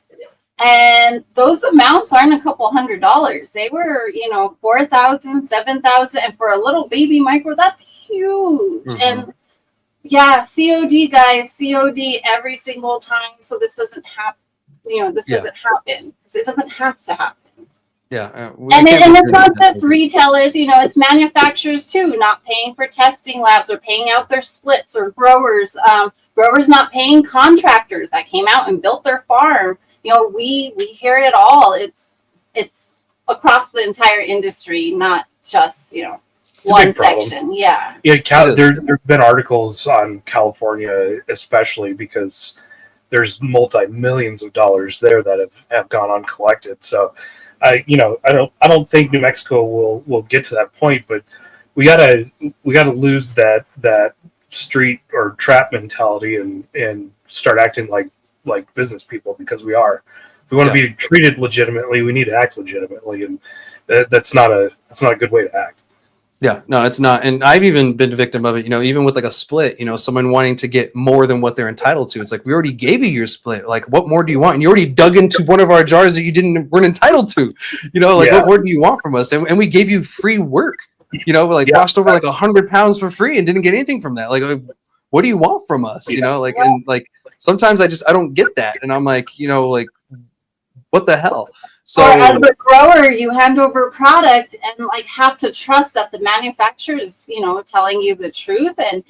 And those amounts aren't a couple $100s. They were, you know, $4,000, $7,000, and for a little baby micro, that's huge. Mm-hmm. And yeah, COD guys, COD every single time. So this doesn't happen. You know, this doesn't happen. It doesn't have to happen. Yeah, and it's not just retailers. You know, it's manufacturers too, not paying for testing labs or paying out their splits, or growers. Growers not paying contractors that came out and built their farm. You know, we hear it all. It's across the entire industry, not just, you know, one section. Yeah. Yeah, there've been articles on California, especially because there's multi-millions of dollars there that have gone uncollected. So, I don't think New Mexico will get to that point, but we gotta lose that street or trap mentality and start acting like business people, because we are. If we want to be treated legitimately, we need to act legitimately, and that's not a good way to act. Yeah, no, it's not. And I've even been a victim of it, you know, even with like a split, you know, someone wanting to get more than what they're entitled to. It's like, we already gave you your split. Like, what more do you want? And you already dug into one of our jars that you weren't entitled to, you know, like, what more do you want from us? And we gave you free work, you know, like washed over like 100 pounds for free and didn't get anything from that. Like, what do you want from us? You know, like, and like, sometimes I don't get that. And I'm like, you know, like, what the hell? So, or as a grower, you hand over product and like have to trust that the manufacturer is, you know, telling you the truth. And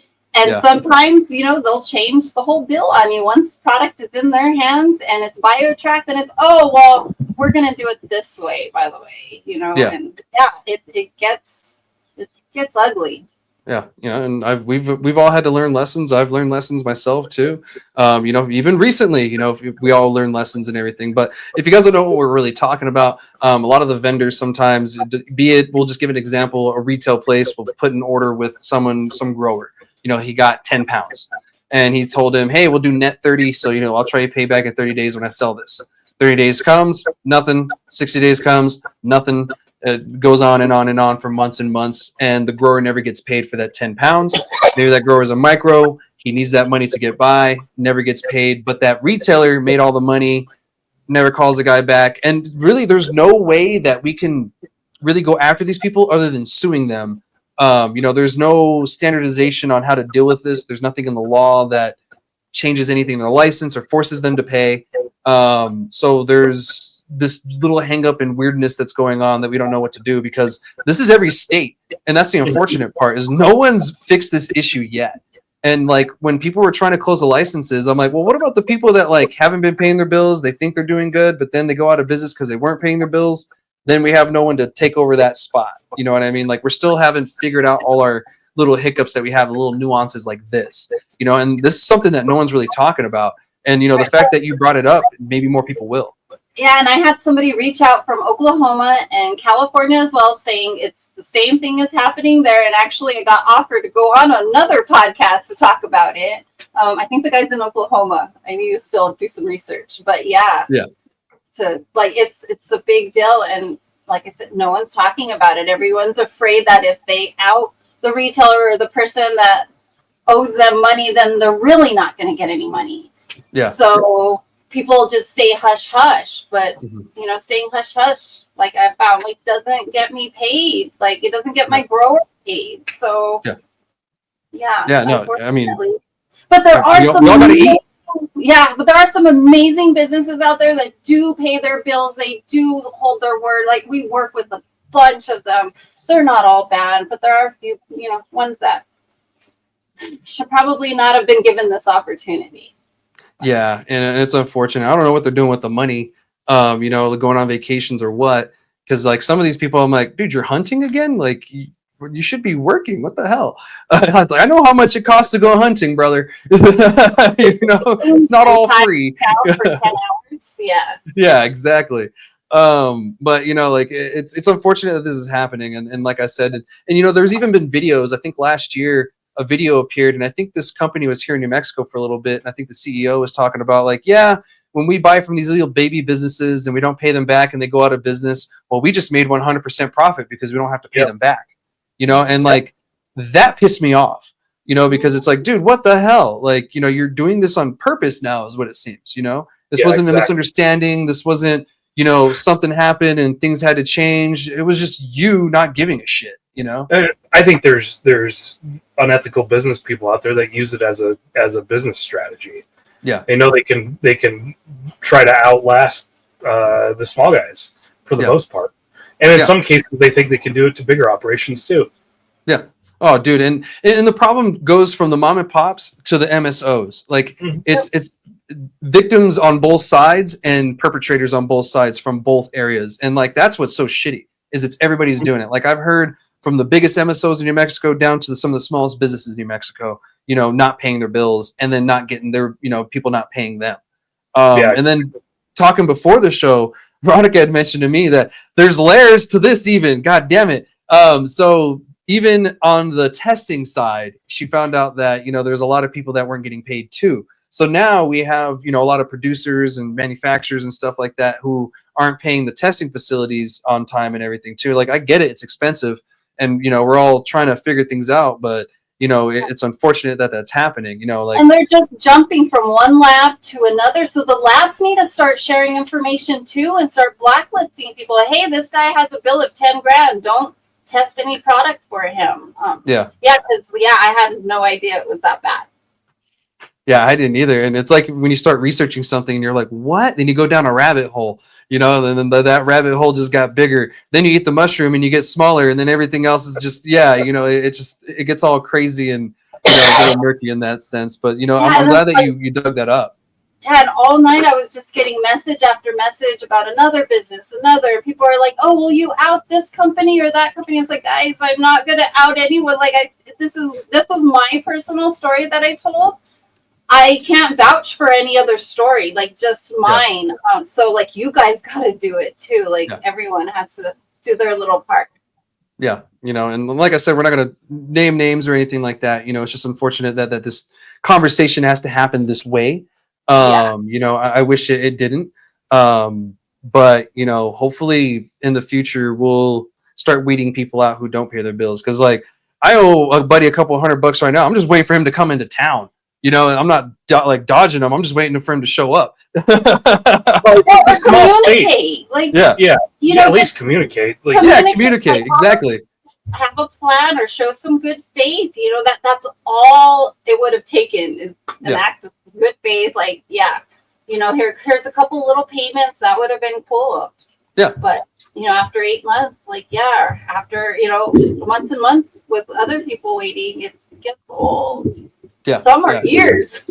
sometimes, you know, they'll change the whole deal on you. Once product is in their hands and it's BioTrack, then it's, oh, well, we're going to do it this way, by the way, you know, and it gets ugly. Yeah, you know, and we've all had to learn lessons. I've learned lessons myself too. You know, even recently, you know, we all learn lessons and everything. But if you guys don't know what we're really talking about, a lot of the vendors sometimes, we'll just give an example. A retail place will put an order with some grower. You know, he got 10 pounds, and he told him, "Hey, we'll do net 30. So, you know, I'll try to pay back in 30 days when I sell this." 30 days comes, nothing. 60 days comes, nothing. It goes on and on and on for months and months, and the grower never gets paid for that 10 pounds. Maybe that grower is a micro. He needs that money to get by, never gets paid. But that retailer made all the money, never calls the guy back. And really, there's no way that we can really go after these people other than suing them. You know, there's no standardization on how to deal with this. There's nothing in the law that changes anything in the license or forces them to pay. So there's this little hang up and weirdness that's going on that we don't know what to do, because this is every state. And that's the unfortunate part, is no one's fixed this issue yet. And like when people were trying to close the licenses, I'm like, well, what about the people that like haven't been paying their bills? They think they're doing good, but then they go out of business because they weren't paying their bills. Then we have no one to take over that spot. You know what I mean? Like we're still haven't figured out all our little hiccups that we have, the little nuances like this, you know, and this is something that no one's really talking about. And, you know, the fact that you brought it up, maybe more people will. Yeah, and I had somebody reach out from Oklahoma and California as well, saying it's the same thing is happening there. And actually, I got offered to go on another podcast to talk about it. I think the guy's in Oklahoma. I need to still do some research, but yeah, to like it's a big deal. And like I said, no one's talking about it. Everyone's afraid that if they out the retailer or the person that owes them money, then they're really not going to get any money. Yeah. So people just stay hush hush, but you know, staying hush hush, like I found, like doesn't get me paid. Like it doesn't get my grower paid. So yeah. No, I mean, but there are some. We all gotta eat. Yeah, but there are some amazing businesses out there that do pay their bills. They do hold their word. Like we work with a bunch of them. They're not all bad, but there are a few, you know, ones that should probably not have been given this opportunity. Yeah, and it's unfortunate. I don't know what they're doing with the money, you know, going on vacations or what. Because like some of these people, I'm like, dude, you're hunting again? Like you should be working. What the hell? I know how much it costs to go hunting, brother. You know, it's not all free. For 10 hours. Yeah. Yeah, exactly. But you know, like it's unfortunate that this is happening. And like I said, and you know, there's even been videos. I think last year a video appeared, and I think this company was here in New Mexico for a little bit. And I think the CEO was talking about like, yeah, when we buy from these little baby businesses and we don't pay them back and they go out of business, well, we just made 100% profit because we don't have to pay them back, you know? And like, that pissed me off, you know, because it's like, dude, what the hell? Like, you know, you're doing this on purpose now is what it seems, you know? This wasn't a misunderstanding. This wasn't, you know, something happened and things had to change. It was just you not giving a shit, you know? I think there's unethical business people out there that use it as a business strategy. Yeah, they know they can try to outlast the small guys for the most part, and in some cases they think they can do it to bigger operations too. Yeah. Oh, dude, and the problem goes from the mom and pops to the MSOs. Like it's victims on both sides and perpetrators on both sides from both areas, and like that's what's so shitty is it's everybody's doing it. Like I've heard from the biggest MSOs in New Mexico down to some of the smallest businesses in New Mexico, you know, not paying their bills and then not getting their, you know, people not paying them. And then talking before the show, Veronica had mentioned to me that there's layers to this even, God damn it. So even on the testing side, she found out that, you know, there's a lot of people that weren't getting paid too. So now we have, you know, a lot of producers and manufacturers and stuff like that who aren't paying the testing facilities on time and everything too. Like I get it, it's expensive. And, you know, we're all trying to figure things out, but, you know, it's unfortunate that that's happening, you know, like. And they're just jumping from one lab to another. So the labs need to start sharing information too and start blacklisting people. Hey, this guy has a bill of 10 grand. Don't test any product for him. Yeah, because, I had no idea it was that bad. Yeah, I didn't either. And it's like when you start researching something and you're like, what? Then you go down a rabbit hole, you know, and then that rabbit hole just got bigger. Then you eat the mushroom and you get smaller, and then everything else is just, you know, it gets all crazy and, you know, a little murky in that sense. But, you know, I'm glad that you dug that up. Yeah, and all night I was just getting message after message about another business, another. People are like, oh, will you out this company or that company? It's like, guys, I'm not going to out anyone. Like, this was my personal story that I told. I can't vouch for any other story, like just mine. So like you guys got to do it too. Like everyone has to do their little part. Yeah. You know, and like I said, we're not going to name names or anything like that. You know, it's just unfortunate that this conversation has to happen this way. You know, I wish it didn't. But, you know, hopefully in the future, we'll start weeding people out who don't pay their bills. Cause like I owe a buddy a couple $100 right now. I'm just waiting for him to come into town. You know, I'm not like dodging them. I'm just waiting for him to show up. Or communicate. Like, you know, at least communicate. Like, communicate. Exactly. Have a plan or show some good faith. You know, that's all it would have taken is an act of good faith. Like, you know, here's a couple little payments. That would have been cool. Yeah. But, you know, after 8 months, like, after, you know, months and months with other people waiting, it gets old. Yeah. Some are years.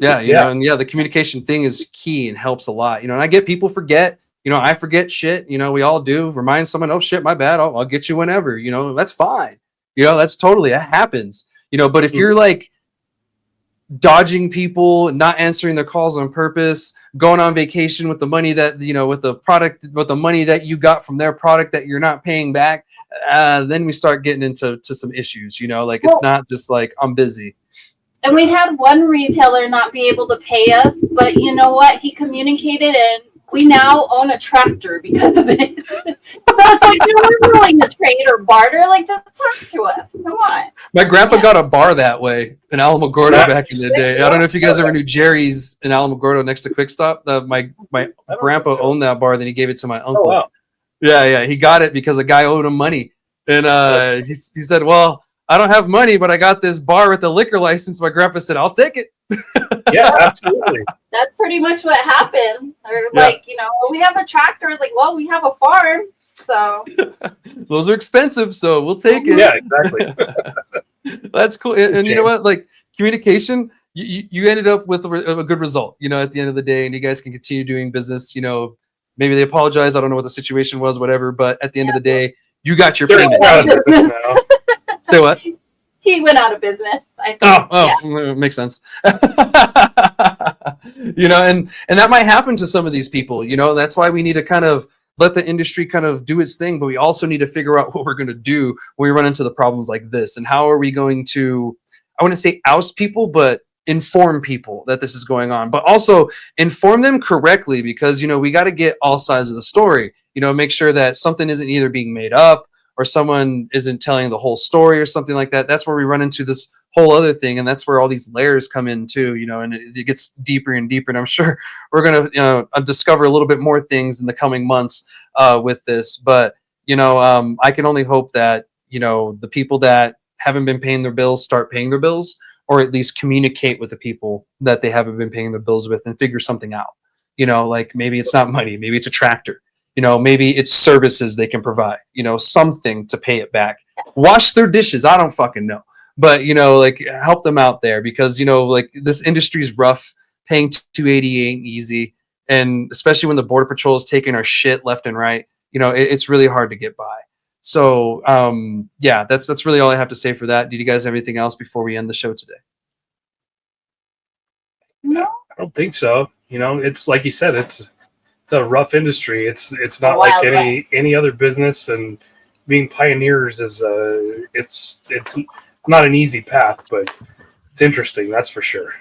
Yeah, you know, and the communication thing is key and helps a lot. You know, and I get people forget. You know, I forget shit. You know, we all do. Remind someone, oh shit, my bad. I'll get you whenever. You know, that's fine. You know, that happens. You know, but if you're like dodging people, not answering their calls on purpose, going on vacation with the money that with the money that you got from their product that you're not paying back, then we start getting into some issues. You know, like it's not just like I'm busy. And we had one retailer not be able to pay us, but you know what? He communicated, and we now own a tractor because of it. So it's like, we're willing to trade or barter. Like, just talk to us. Come on. My grandpa got a bar that way in Alamogordo back in the day. I don't know if you guys ever knew Jerry's in Alamogordo next to Quick Stop. My grandpa owned that bar, then he gave it to my uncle. Oh, wow. Yeah, he got it because a guy owed him money, and he said, "Well, I don't have money, but I got this bar with the liquor license." My grandpa said, "I'll take it." Yeah, absolutely. That's pretty much what happened. Or like, we have a tractor. It's like, well, we have a farm, so those are expensive, so we'll take it. Yeah, exactly. That's cool. And you know what? Like communication, you ended up with a good result. You know, at the end of the day, and you guys can continue doing business. You know, maybe they apologize. I don't know what the situation was, whatever. But at the end of the day, you got your payment. Say what? He went out of business. I think. Makes sense. You know, and that might happen to some of these people. You know, that's why we need to kind of let the industry kind of do its thing, but we also need to figure out what we're going to do when we run into the problems like this, and how are we going to, I want to say oust people, but inform people that this is going on, but also inform them correctly, because, we got to get all sides of the story, make sure that something isn't either being made up or someone isn't telling the whole story or something like that. That's where we run into this whole other thing. And that's where all these layers come in too, and it gets deeper and deeper. And I'm sure we're going to, discover a little bit more things in the coming months with this. But, I can only hope that, the people that haven't been paying their bills start paying their bills, or at least communicate with the people that they haven't been paying their bills with and figure something out. Like maybe it's not money, maybe it's a tractor. Maybe it's services they can provide, something to pay it back. Wash their dishes. I don't fucking know. But, like help them out there, because, like this industry is rough. Paying $280 ain't easy. And especially when the Border Patrol is taking our shit left and right, it's really hard to get by. So, that's really all I have to say for that. Did you guys have anything else before we end the show today? No, I don't think so. It's like you said, it's a rough industry. It's not Wild like West. any other business, and being pioneers is it's not an easy path, but it's interesting, that's for sure.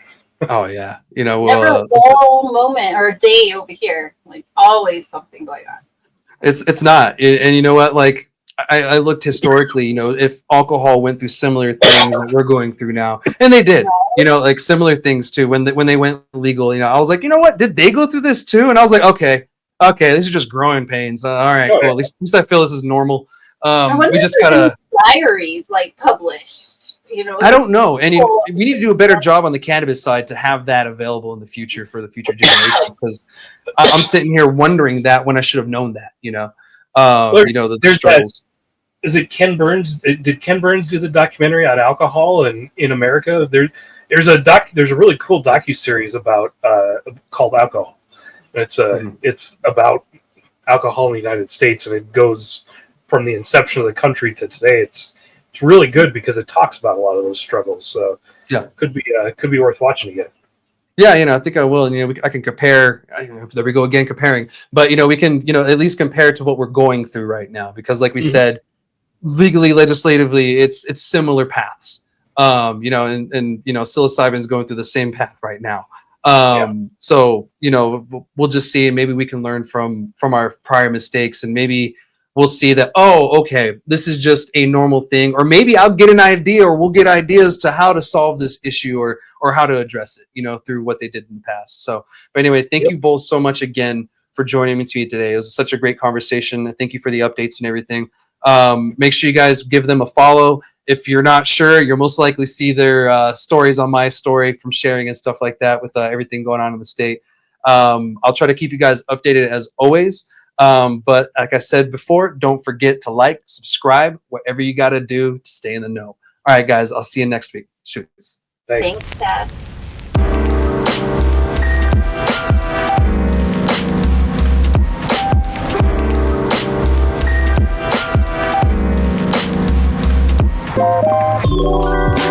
Oh yeah, never a dull moment or a day over here. Like always something going on. It's not, and you know what? Like I looked historically, if alcohol went through similar things that we're going through now, and they did, like similar things too. When they went legal, I was like, you know what? Did they go through this too? And I was like, okay, these are just growing pains. All right, cool. At least I feel this is normal. We just gotta diaries like published. I don't know, and we need to do a better job on the cannabis side to have that available in the future for the future generation. Because I'm sitting here wondering that when I should have known that. The struggles. Is it Ken Burns? Did Ken Burns do the documentary on alcohol in America? There's a really cool docuseries about called Alcohol. It's about alcohol in the United States, and it goes from the inception of the country to today. It's really good because it talks about a lot of those struggles. So yeah, could be worth watching again. Yeah, I think I will. And, I can compare. There we go again, comparing. But, we can, at least compare to what we're going through right now. Because like we said, legally, legislatively, it's similar paths. And psilocybin's going through the same path right now. So, we'll just see. Maybe we can learn from our prior mistakes, and maybe we'll see that, okay, this is just a normal thing. Or maybe I'll get an idea, or we'll get ideas to how to solve this issue or how to address it, through what they did in the past. So, but anyway, thank you both so much again for joining me today. It was such a great conversation. Thank you for the updates and everything. Make sure you guys give them a follow. If you're not sure, you'll most likely see their stories on my story from sharing and stuff like that with everything going on in the state. I'll try to keep you guys updated as always. But like I said before, don't forget to like, subscribe, whatever you got to do to stay in the know. All right, guys, I'll see you next week. Shoots. Thanks. Thanks, Chad. Thank you.